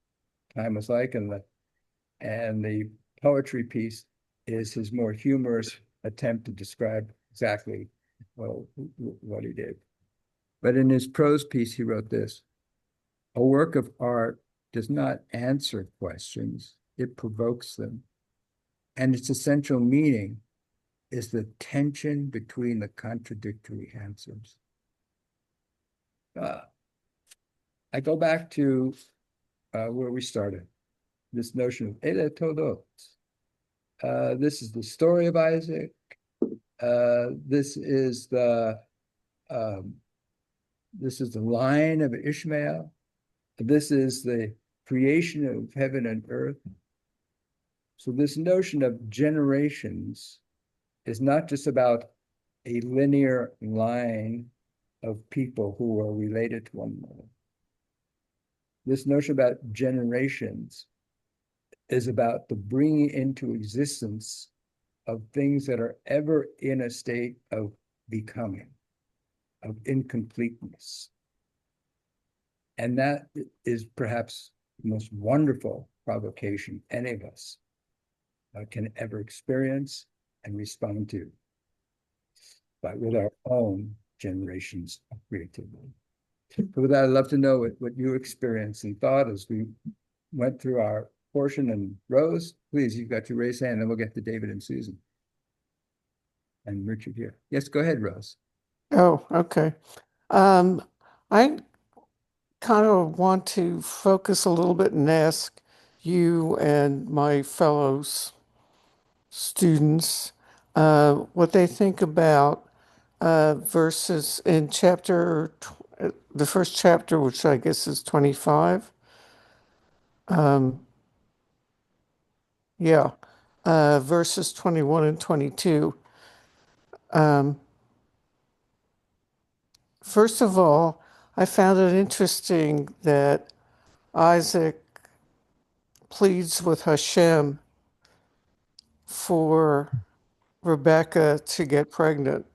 time was like, and the poetry piece is his more humorous attempt to describe exactly what he did. But in his prose piece, he wrote this: a work of art does not answer questions, it provokes them. And its essential meaning is the tension between the contradictory answers. I go back to where we started, this notion of Ele Toldot. This is the story of Isaac. This is the line of Ishmael. This is the creation of heaven and earth. So this notion of generations is not just about a linear line of people who are related to one another. This notion about generations is about the bringing into existence of things that are ever in a state of becoming, of incompleteness. And that is perhaps the most wonderful provocation any of us can ever experience and respond to, but with our own generations of creativity. So with that, I'd love to know what you experienced and thought as we went through our portion. And Rose, please, you've got your raised hand, and then we'll get to David and Susan. And Richard here. Yes, go ahead, Rose.
Oh, okay. I kind of want to focus a little bit and ask you and my fellows students what they think about verses in chapter the first chapter, which I guess is 25. Yeah, verses 21 and 22. First of all, I found it interesting that Isaac pleads with Hashem for Rebecca to get pregnant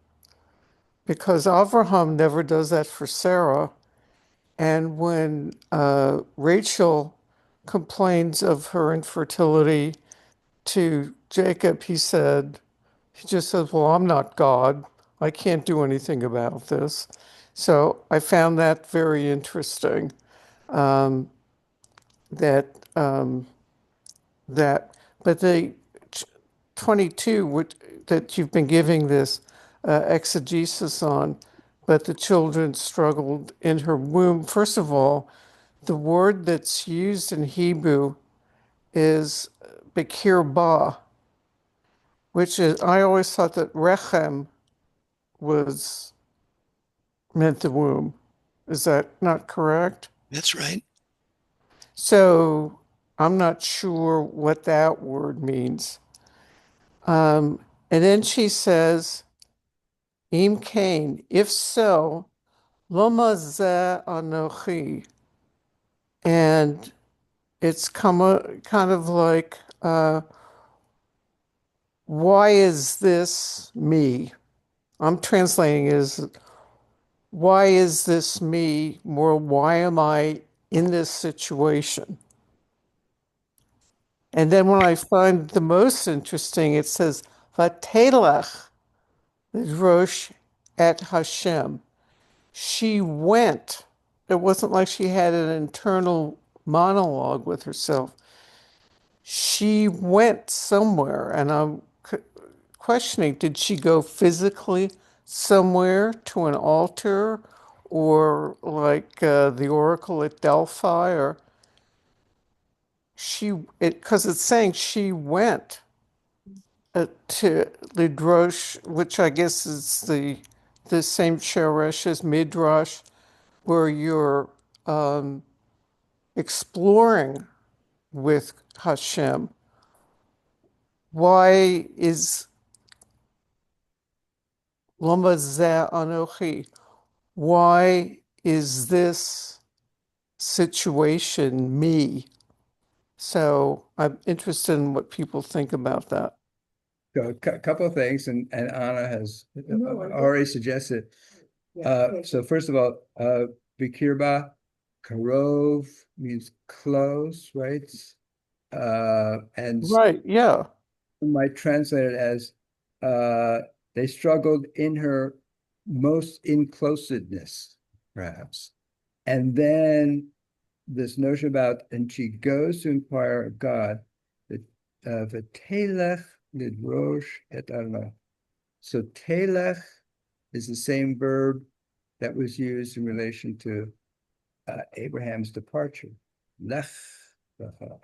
because Abraham never does that for Sarah. And when Rachel complains of her infertility to Jacob, he just says, well, I'm not God. I can't do anything about this. So I found that very interesting. That that, but the 22 that you've been giving this exegesis on, but the children struggled in her womb. First of all, the word that's used in Hebrew is Bekir Ba, which is, I always thought that Rechem was meant the womb. Is that not correct?
That's right.
So I'm not sure what that word means. And then she says, Im Cain, if so, Loma ze anochi. And it's kind of like, why is this me? I'm translating it as, why is this me? More, why am I in this situation? And then when I find the most interesting, it says, Vatelach Rosh et Hashem. She went. It wasn't like she had an internal monologue with herself. She went somewhere, and I'm questioning, did she go physically somewhere to an altar or like the oracle at Delphi, or because it's saying she went to Lidrosh, which I guess is the same Sheresh as Midrash, where you're exploring with Hashem. Why is Lama Zeh Anochi? Why is this situation me? So I'm interested in what people think about that.
So a couple of things, and Anna has already suggested. So first of all, Bikirba, Karov means close, right? And
Right, yeah.
might translate it as they struggled in her most inclosedness, perhaps. And then this notion about, and she goes to inquire of God, that V'telech lidrosh et alma. So telech is the same verb that was used in relation to Abraham's departure. Lech lecha.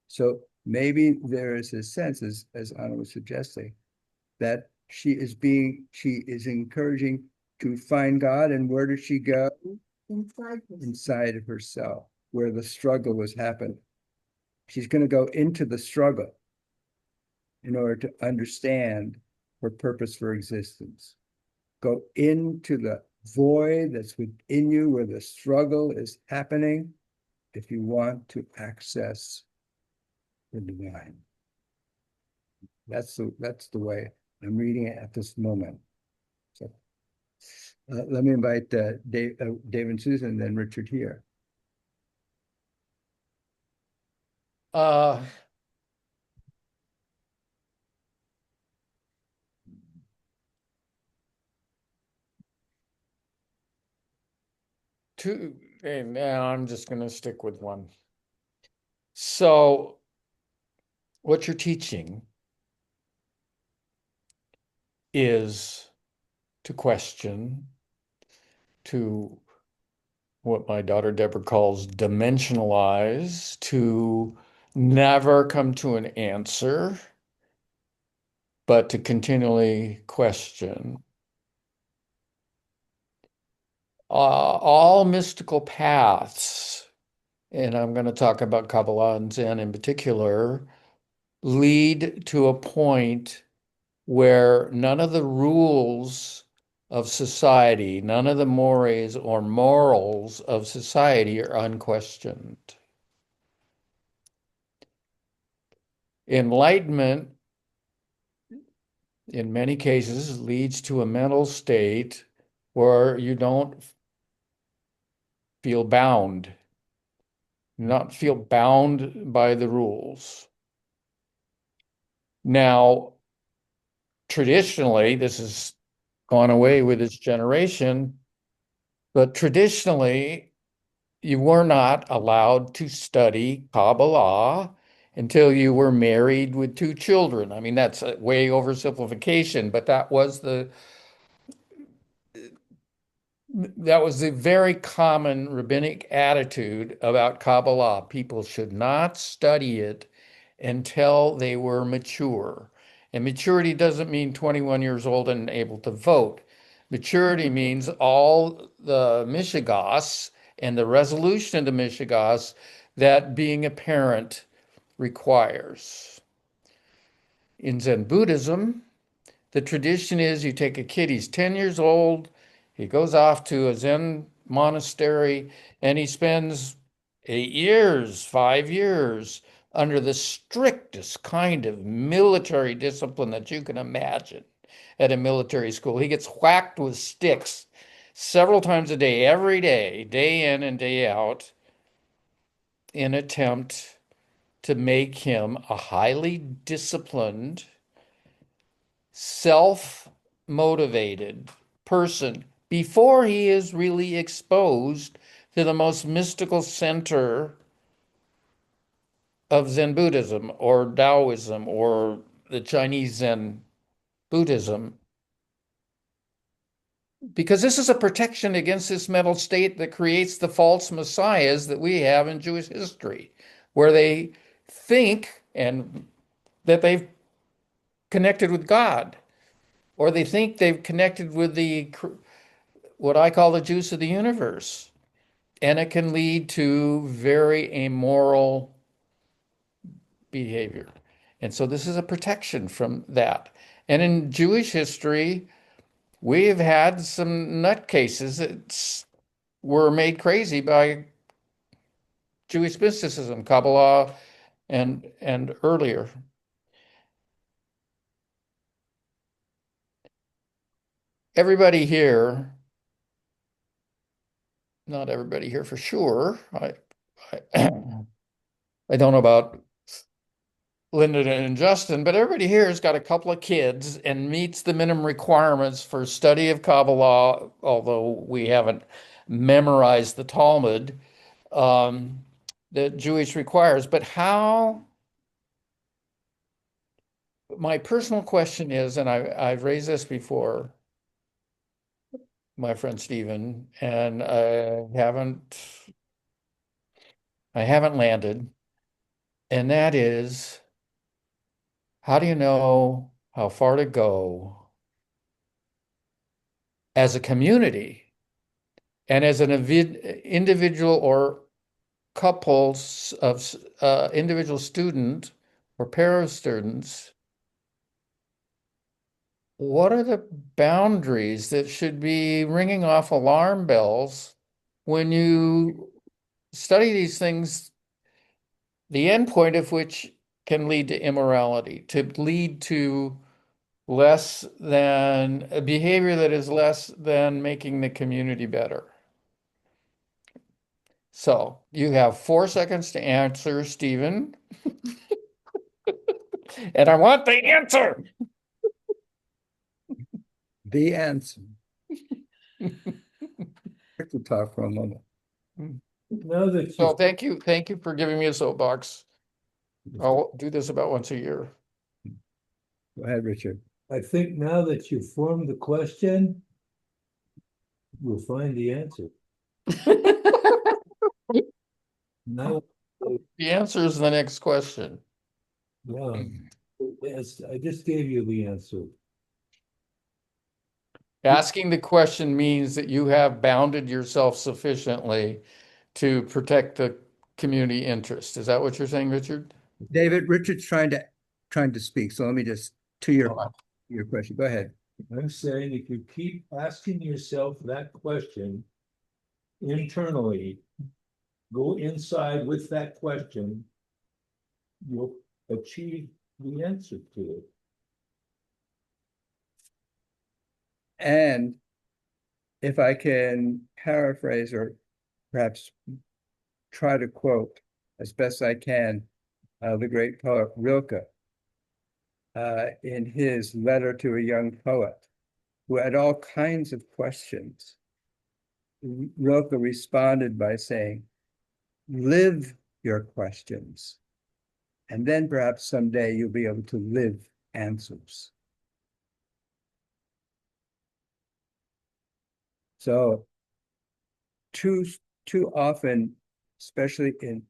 So maybe there is a sense, as Anna was suggesting, that she is encouraging to find God. And where does she go? Inside of herself, where the struggle was happening. She's going to go into the struggle in order to understand her purpose for existence. Go into the void that's within you where the struggle is happening if you want to access the divine. That's the way I'm reading it at this moment. So let me invite Dave and Susan, and then Richard here.
And now I'm just going to stick with one. So, what you're teaching is to question, to what my daughter Deborah calls dimensionalize, to never come to an answer, but to continually question. all mystical paths, and I'm going to talk about Kabbalah and Zen in particular, lead to a point where none of the rules of society, none of the mores or morals of society are unquestioned. Enlightenment, in many cases, leads to a mental state where you don't feel bound, not feel bound by the rules. Now, traditionally, this has gone away with this generation, but traditionally, you were not allowed to study Kabbalah until you were married with 2 children. I mean, that's a way oversimplification, but that was the very common rabbinic attitude about Kabbalah. People should not study it until they were mature. And maturity doesn't mean 21 years old and able to vote. Maturity means all the mishigas and the resolution of the mishigas that being a parent requires. In Zen Buddhism, the tradition is you take a kid, he's 10 years old, he goes off to a Zen monastery, and he spends 8 years, 5 years under the strictest kind of military discipline that you can imagine at a military school. He gets whacked with sticks several times a day, every day in and day out, in attempt to make him a highly disciplined, self-motivated person before he is really exposed to the most mystical center of Zen Buddhism or Taoism or the Chinese Zen Buddhism. Because this is a protection against this mental state that creates the false messiahs that we have in Jewish history, where they think and that they've connected with God, or they think they've connected with the what I call the juice of the universe. And it can lead to very amoral behavior. And so this is a protection from that. And in Jewish history, we've had some nutcases that were made crazy by Jewish mysticism, Kabbalah, and earlier. Everybody here, not everybody here for sure. I don't know about Lyndon and Justin, but everybody here has got a couple of kids and meets the minimum requirements for study of Kabbalah, although we haven't memorized the Talmud that Jewish requires. But how, my personal question is, and I've raised this before, my friend Stephen, and I haven't landed, and that is, how do you know how far to go as a community and as an individual or couples of individual student or pair of students? What are the boundaries that should be ringing off alarm bells when you study these things, the end point of which can lead to immorality, to lead to less than a behavior that is less than making the community better? So you have 4 seconds to answer, Stephen. And I want the answer.
The answer. To talk for a moment.
Now that
So
you,
thank you for giving me a soapbox. I'll do this about once a year.
Go ahead, Richard.
I think now that you've formed the question, we'll find the answer. Now,
The answer is the next question.
yeah, yes, I just gave you the answer.
Asking the question means that you have bounded yourself sufficiently to protect the community interest. Is that what you're saying, Richard?
David, Richard's trying to speak, so let me just, to your question, go ahead.
I'm saying if you keep asking yourself that question internally, go inside with that question, you'll achieve the answer to it.
And if I can paraphrase or perhaps try to quote as best I can the great poet Rilke in his letter to a young poet who had all kinds of questions. Rilke responded by saying, live your questions, and then perhaps someday you'll be able to live answers. So too often, especially in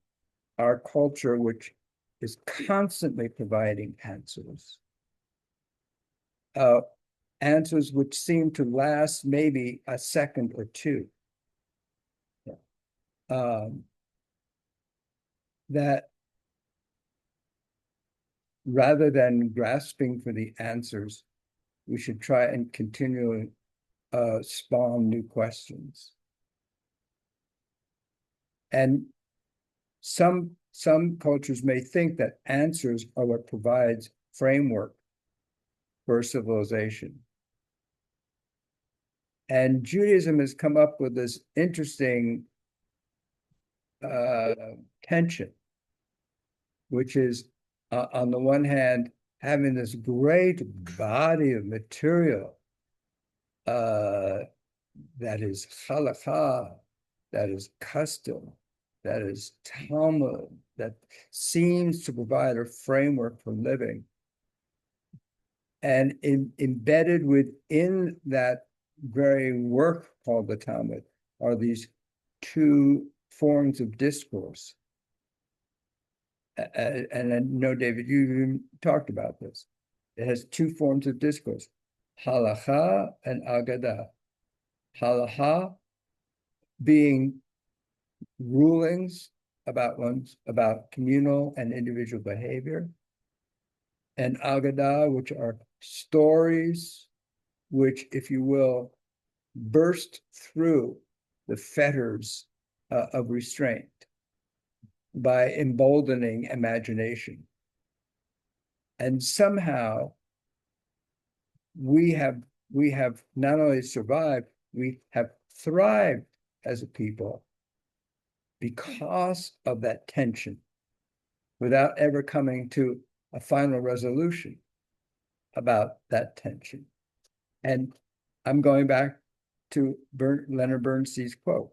our culture, which is constantly providing answers, answers which seem to last maybe a second or two, that rather than grasping for the answers, we should try and continually spawn new questions. And some cultures may think that answers are what provides framework for civilization. And Judaism has come up with this interesting tension, which is on the one hand, having this great body of material that is halakha, that is custom, that is Talmud, that seems to provide a framework for living. And embedded within that very work called the Talmud are these two forms of discourse. And I know, David, you even talked about this. It has two forms of discourse, halacha and agadah. Halacha being rulings about communal and individual behavior, and agadah, which are stories which, if you will, burst through the fetters of restraint by emboldening imagination. And somehow we have not only survived, we have thrived as a people because of that tension, without ever coming to a final resolution about that tension. And I'm going back to Leonard Bernstein's quote: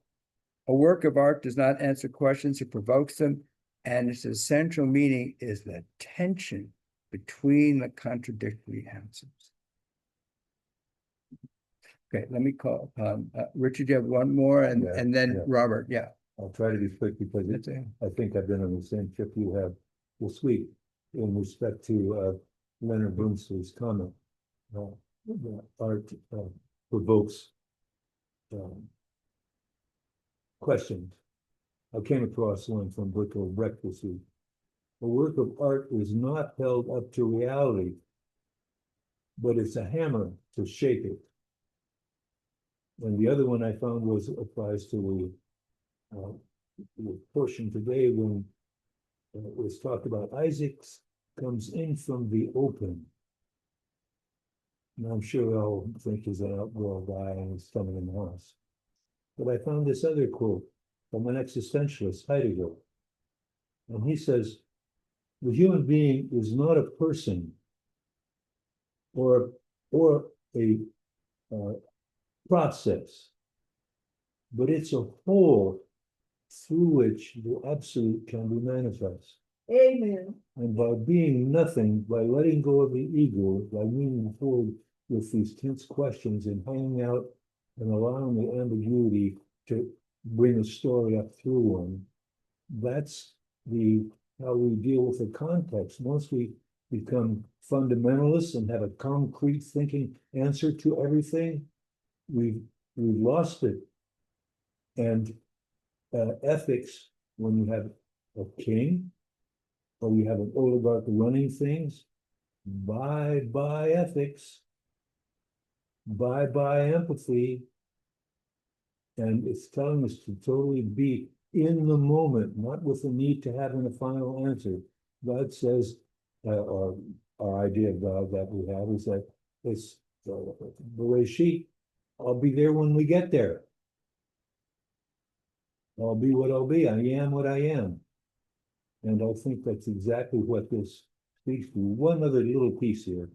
a work of art does not answer questions, it provokes them, and its essential meaning is the tension between the contradictory answers. Okay, let me call upon Richard. You have one more, and then Robert. Yeah,
I'll try to be quick because I think I've been on the same trip you have this week in respect to Leonard Bernstein's comment. Art provokes questions. I came across one from Bertolt Brecht this week. A work of art is not held up to reality, but it's a hammer to shake it. And the other one I found applies to the portion today when it was talked about Isaac comes in from the open. And I'm sure we all think he's an outlaw guy and he's coming in the house. But I found this other quote from an existentialist, Heidegger. And he says, the human being is not a person or a process, but it's a whole through which the absolute can be manifest.
Amen.
And by being nothing, by letting go of the ego, by moving forward with these tense questions and hanging out and allowing the ambiguity to bring a story up through one, that's how we deal with the context. Once we become fundamentalists and have a concrete thinking answer to everything, we've lost it. And ethics, when you have a king or you have an oligarch running things, bye ethics, bye empathy. And it's telling us to totally be in the moment, not with the need to having a final answer. God says, or our idea of God that we have is that it's the way sheep, I'll be there when we get there. I'll be what I'll be. I am what I am. And I think that's exactly what this speaks to. One other little piece here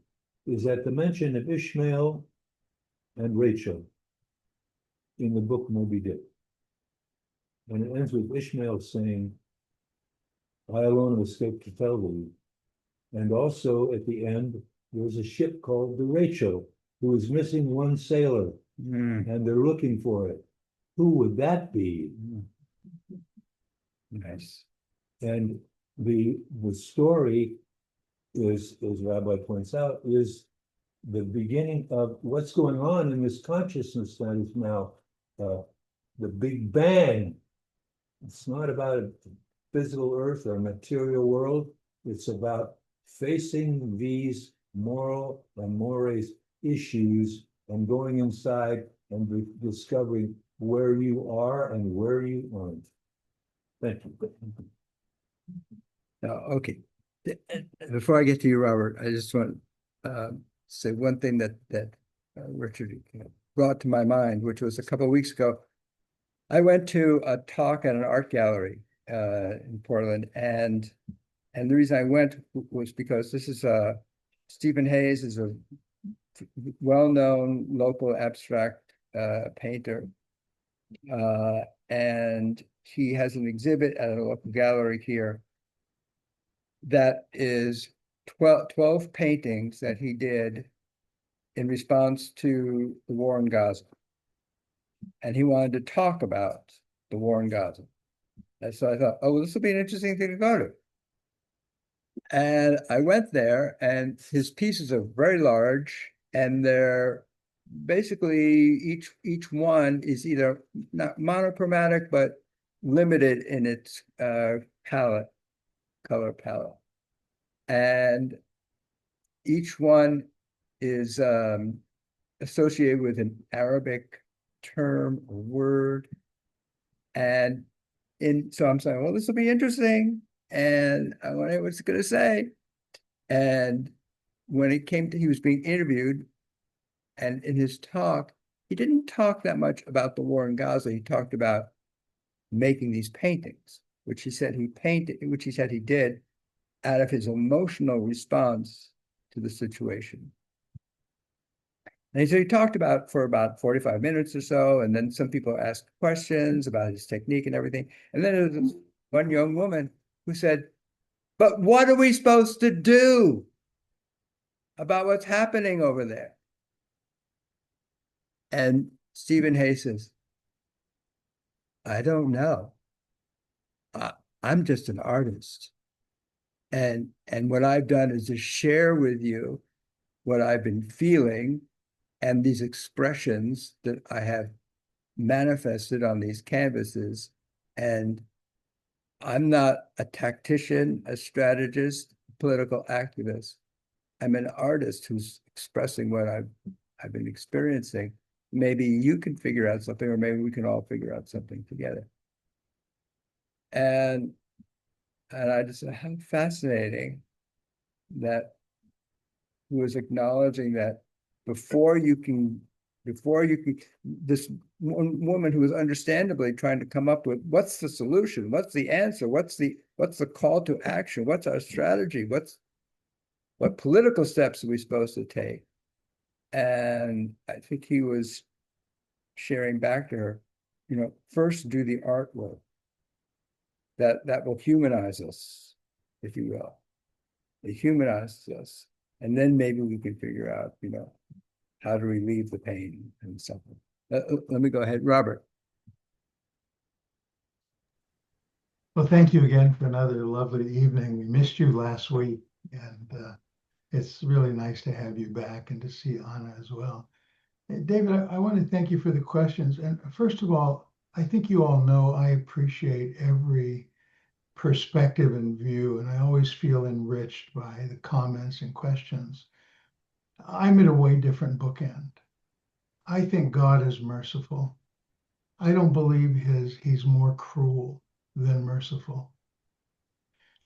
is that the mention of Ishmael and Rachel in the book Moby Dick. And it ends with Ishmael saying, I alone have escaped to tell thee. And also at the end, there's a ship called the Rachel, who is missing one sailor, and they're looking for it. Who would that be?
Nice.
And the story is, as Rabbi points out, is the beginning of what's going on in this consciousness that is now the Big Bang. It's not about a physical earth or a material world. It's about facing these moral and mores issues and going inside and discovering where you are and where you aren't. Thank you.
Okay. Before I get to you, Robert, I just want to say one thing that Richard brought to my mind, which was a couple of weeks ago. I went to a talk at an art gallery in Portland, and the reason I went was because this is Stephen Hayes is a well-known local abstract painter, and he has an exhibit at a local gallery here that is 12 paintings that he did in response to the war in Gaza. And he wanted to talk about the war in Gaza. And so I thought, oh, well, this will be an interesting thing to go to. And I went there, and his pieces are very large, and they're basically each one is either not monochromatic, but limited in its color palette. And each one is associated with an Arabic term or word. And so I'm saying, well, this will be interesting. And I wonder what it's going to say. And when it came to, he was being interviewed, and in his talk, he didn't talk that much about the war in Gaza. He talked about making these paintings, which he said he did out of his emotional response to the situation. And so he talked about for about 45 minutes or so, and then some people asked questions about his technique and everything. And then there was this one young woman who said, but what are we supposed to do about what's happening over there? And Stephen Hayes says, I don't know. I'm just an artist. And what I've done is to share with you what I've been feeling and these expressions that I have manifested on these canvases. And I'm not a tactician, a strategist, political activist. I'm an artist who's expressing what I've been experiencing. Maybe you can figure out something, or maybe we can all figure out something together. And I just said, how fascinating that he was acknowledging that before you can, this one woman who was understandably trying to come up with what's the solution, what's the answer, what's the call to action, what's our strategy, what political steps are we supposed to take? And I think he was sharing back to her, first do the artwork that will humanize us, if you will. It humanizes us. And then maybe we can figure out, how to relieve the pain and something. Let me go ahead, Robert.
Well, thank you again for another lovely evening. We missed you last week, and it's really nice to have you back and to see Anna as well. David, I want to thank you for the questions. And first of all, I think you all know I appreciate every perspective and view, and I always feel enriched by the comments and questions. I'm at a way different bookend. I think God is merciful. I don't believe he's more cruel than merciful.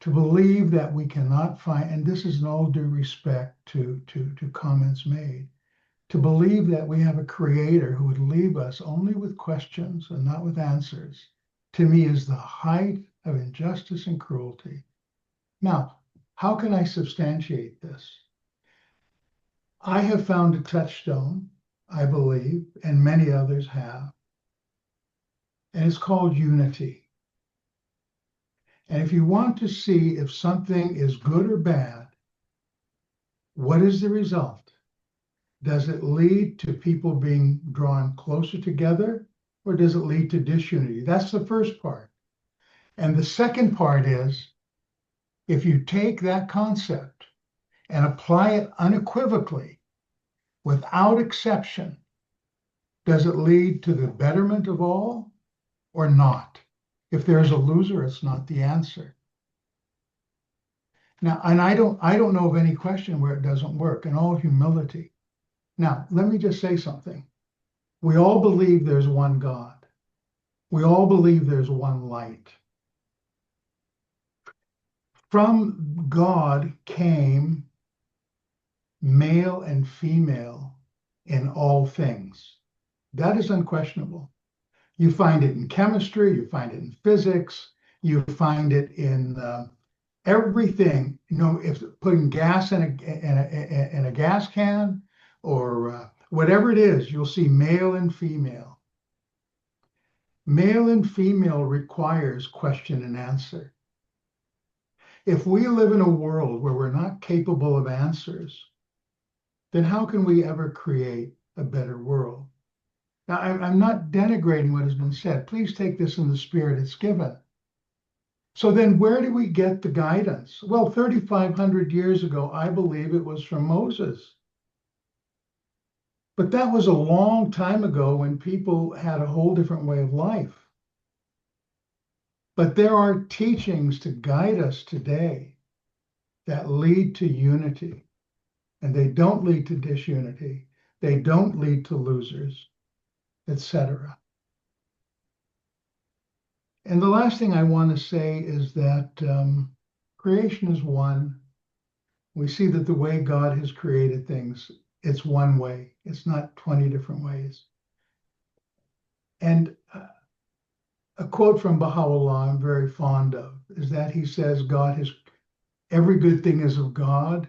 To believe that we cannot find, and this is in all due respect to comments made, to believe that we have a creator who would leave us only with questions and not with answers, to me is the height of injustice and cruelty. Now, how can I substantiate this? I have found a touchstone, I believe, and many others have, and it's called unity. And if you want to see if something is good or bad, what is the result? Does it lead to people being drawn closer together, or does it lead to disunity? That's the first part. And the second part is, if you take that concept and apply it unequivocally, without exception, does it lead to the betterment of all or not? If there's a loser, it's not the answer. Now, and I don't know of any question where it doesn't work, in all humility. Now, let me just say something. We all believe there's one God. We all believe there's one light. From God came male and female in all things. That is unquestionable. You find it in chemistry, you find it in physics, you find it in everything. You know, if putting gas in a gas can, or whatever it is, you'll see male and female. Male and female requires question and answer. If we live in a world where we're not capable of answers, then how can we ever create a better world? Now, I'm not denigrating what has been said. Please take this in the spirit it's given. So then where do we get the guidance? Well, 3,500 years ago, I believe it was from Moses. But that was a long time ago when people had a whole different way of life. But there are teachings to guide us today that lead to unity, and they don't lead to disunity. They don't lead to losers, etc. And the last thing I want to say is that creation is one. We see that the way God has created things, it's one way. It's not 20 different ways. And a quote from Baha'u'llah I'm very fond of is that he says, every good thing is of God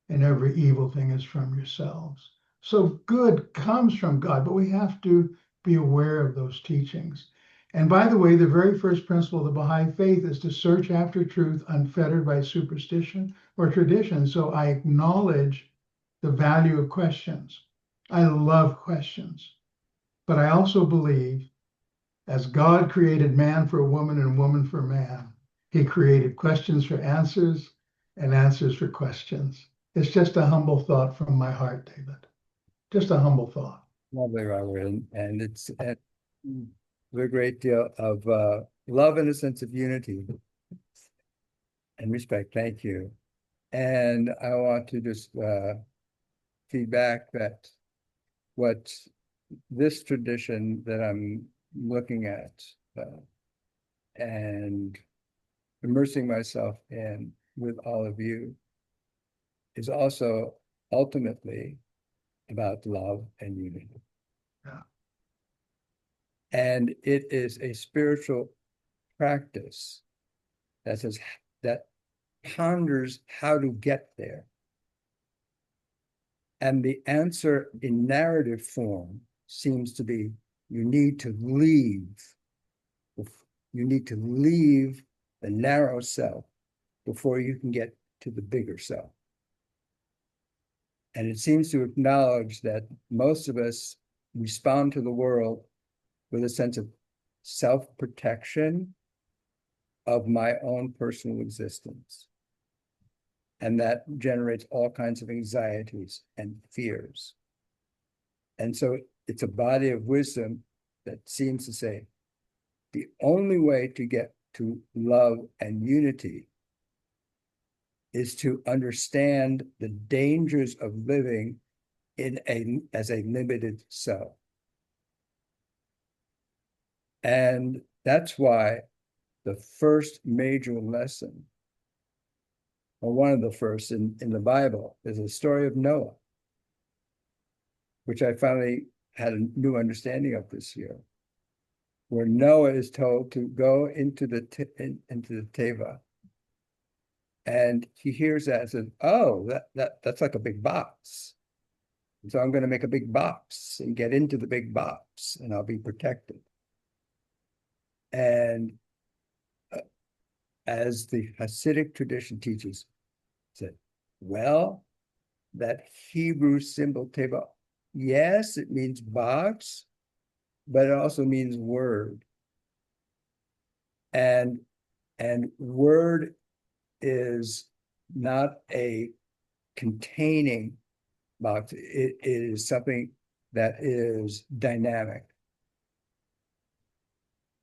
and every evil thing is from yourselves. So good comes from God, but we have to be aware of those teachings. And by the way, the very first principle of the Baha'i faith is to search after truth unfettered by superstition or tradition. So I acknowledge the value of questions. I love questions. But I also believe, as God created man for a woman and woman for man, he created questions for answers and answers for questions. It's just a humble thought from my heart, David. Just a humble thought.
Lovely, Robert. And it's a great deal of love and a sense of unity and respect. Thank you. And I want to just feedback that what this tradition that I'm looking at and immersing myself in with all of you is also ultimately about love and unity.
Yeah.
And it is a spiritual practice that ponders how to get there. And the answer in narrative form seems to be you need to leave. You need to leave the narrow self before you can get to the bigger self. And it seems to acknowledge that most of us respond to the world with a sense of self-protection of my own personal existence. And that generates all kinds of anxieties and fears. And so it's a body of wisdom that seems to say the only way to get to love and unity is to understand the dangers of living as a limited self. And that's why the first major lesson, or one of the first in the Bible, is the story of Noah, which I finally had a new understanding of this year, where Noah is told to go into the teva, and he hears that and says, "Oh, that's like a big box. So I'm going to make a big box and get into the big box, and I'll be protected." And as the Hasidic tradition teaches, said, well, that Hebrew symbol teva, yes, it means box, but it also means word. And word is not a containing box. It is something that is dynamic.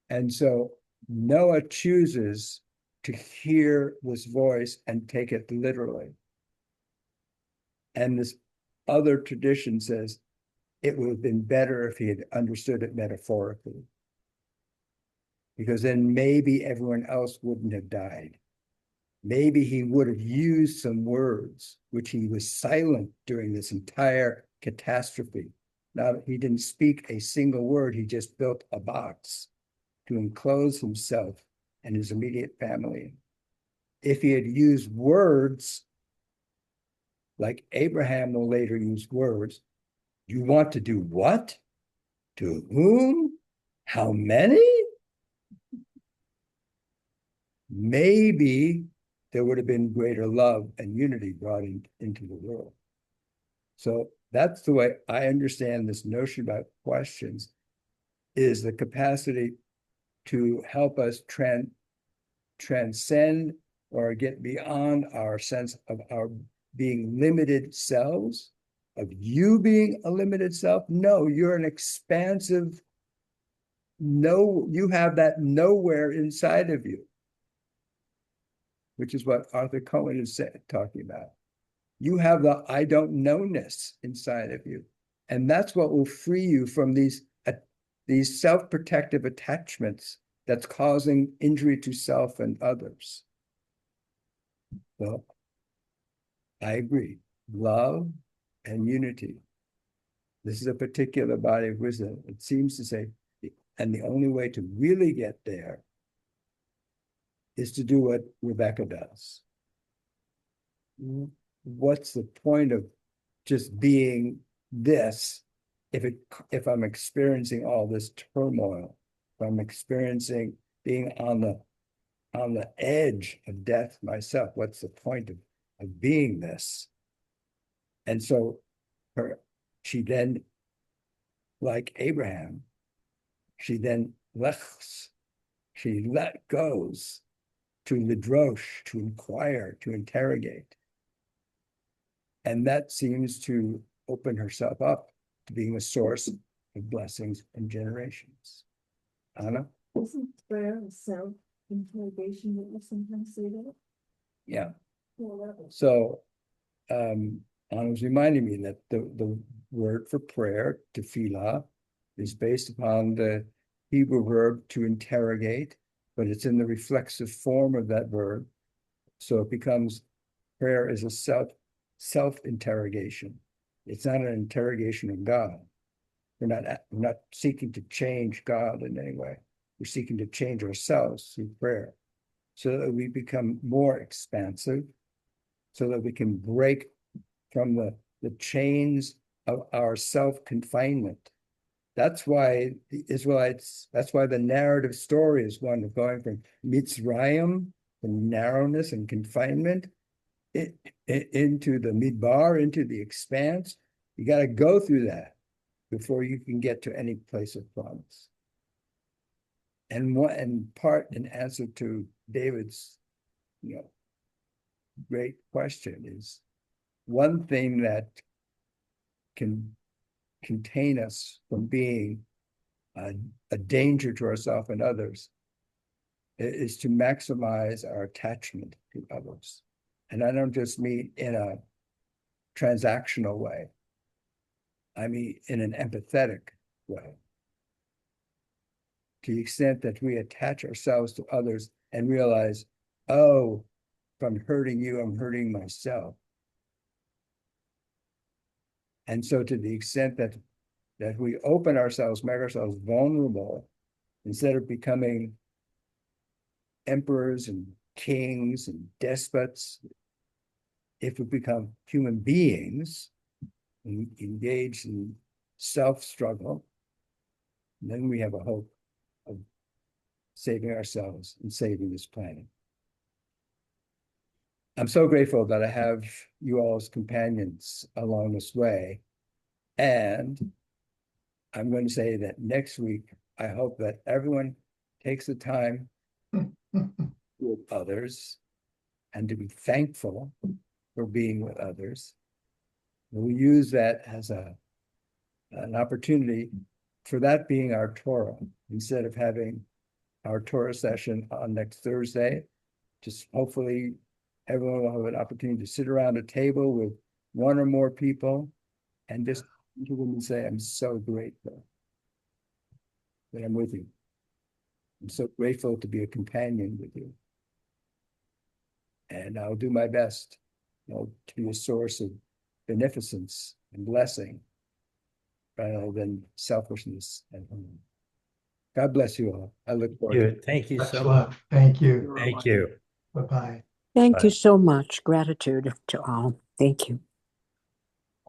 And so Noah chooses to hear this voice and take it literally. And this other tradition says it would have been better if he had understood it metaphorically, because then maybe everyone else wouldn't have died. Maybe he would have used some words, which he was silent during this entire catastrophe. Now, he didn't speak a single word. He just built a box to enclose himself and his immediate family. If he had used words, like Abraham will later use words, you want to do what? To whom? How many? Maybe there would have been greater love and unity brought into the world. So that's the way I understand this notion about questions, is the capacity to help us transcend or get beyond our sense of our being limited selves, of you being a limited self. No, you're an expansive, no, you have that nowhere inside of you, which is what Arthur Cohen is talking about. You have the I don't know-ness inside of you. And that's what will free you from these self-protective attachments that's causing injury to self and others. Well, I agree. Love and unity. This is a particular body of wisdom. It seems to say, and the only way to really get there is to do what Rebecca does. What's the point of just being this if I'm experiencing all this turmoil, if I'm experiencing being on the edge of death myself? What's the point of being this? And so she then, like Abraham, she then let goes to lidrosh, to inquire, to interrogate. And that seems to open herself up to being a source of blessings and generations. Anna?
Isn't prayer a self-interrogation that you sometimes say that?
Yeah.
Well,
So Anna was reminding me that the word for prayer, tefillah, is based upon the Hebrew verb to interrogate, but it's in the reflexive form of that verb. So it becomes, prayer is a self-interrogation. It's not an interrogation of God. We're not seeking to change God in any way. We're seeking to change ourselves through prayer, so that we become more expansive, so that we can break from the chains of our self-confinement. That's why the Israelites, that's why the narrative story is one of going from Mitzrayim, from narrowness and confinement, into the midbar, into the expanse. You got to go through that before you can get to any place of promise. And part in answer to David's, great question is, one thing that can contain us from being a danger to ourselves and others is to maximize our attachment to others. And I don't just mean in a transactional way. I mean in an empathetic way. To the extent that we attach ourselves to others and realize, oh, if I'm hurting you, I'm hurting myself. And so to the extent that we open ourselves, make ourselves vulnerable, instead of becoming emperors and kings and despots, if we become human beings and engage in self-struggle, then we have a hope of saving ourselves and saving this planet. I'm so grateful that I have you all as companions along this way. And I'm going to say that next week, I hope that everyone takes the time with others and to be thankful for being with others. And we use that as an opportunity for that being our Torah, instead of having our Torah session on next Thursday. Just hopefully everyone will have an opportunity to sit around a table with one or more people and just to them and say, I'm so grateful that I'm with you. I'm so grateful to be a companion with you. And I'll do my best, to be a source of beneficence and blessing rather than selfishness and harm. God bless you all. I look forward to it.
Thank you
Much
so
love.
much.
Thank you.
Thank you.
Bye-bye.
Thank
Bye.
you so much. Gratitude to all. Thank you.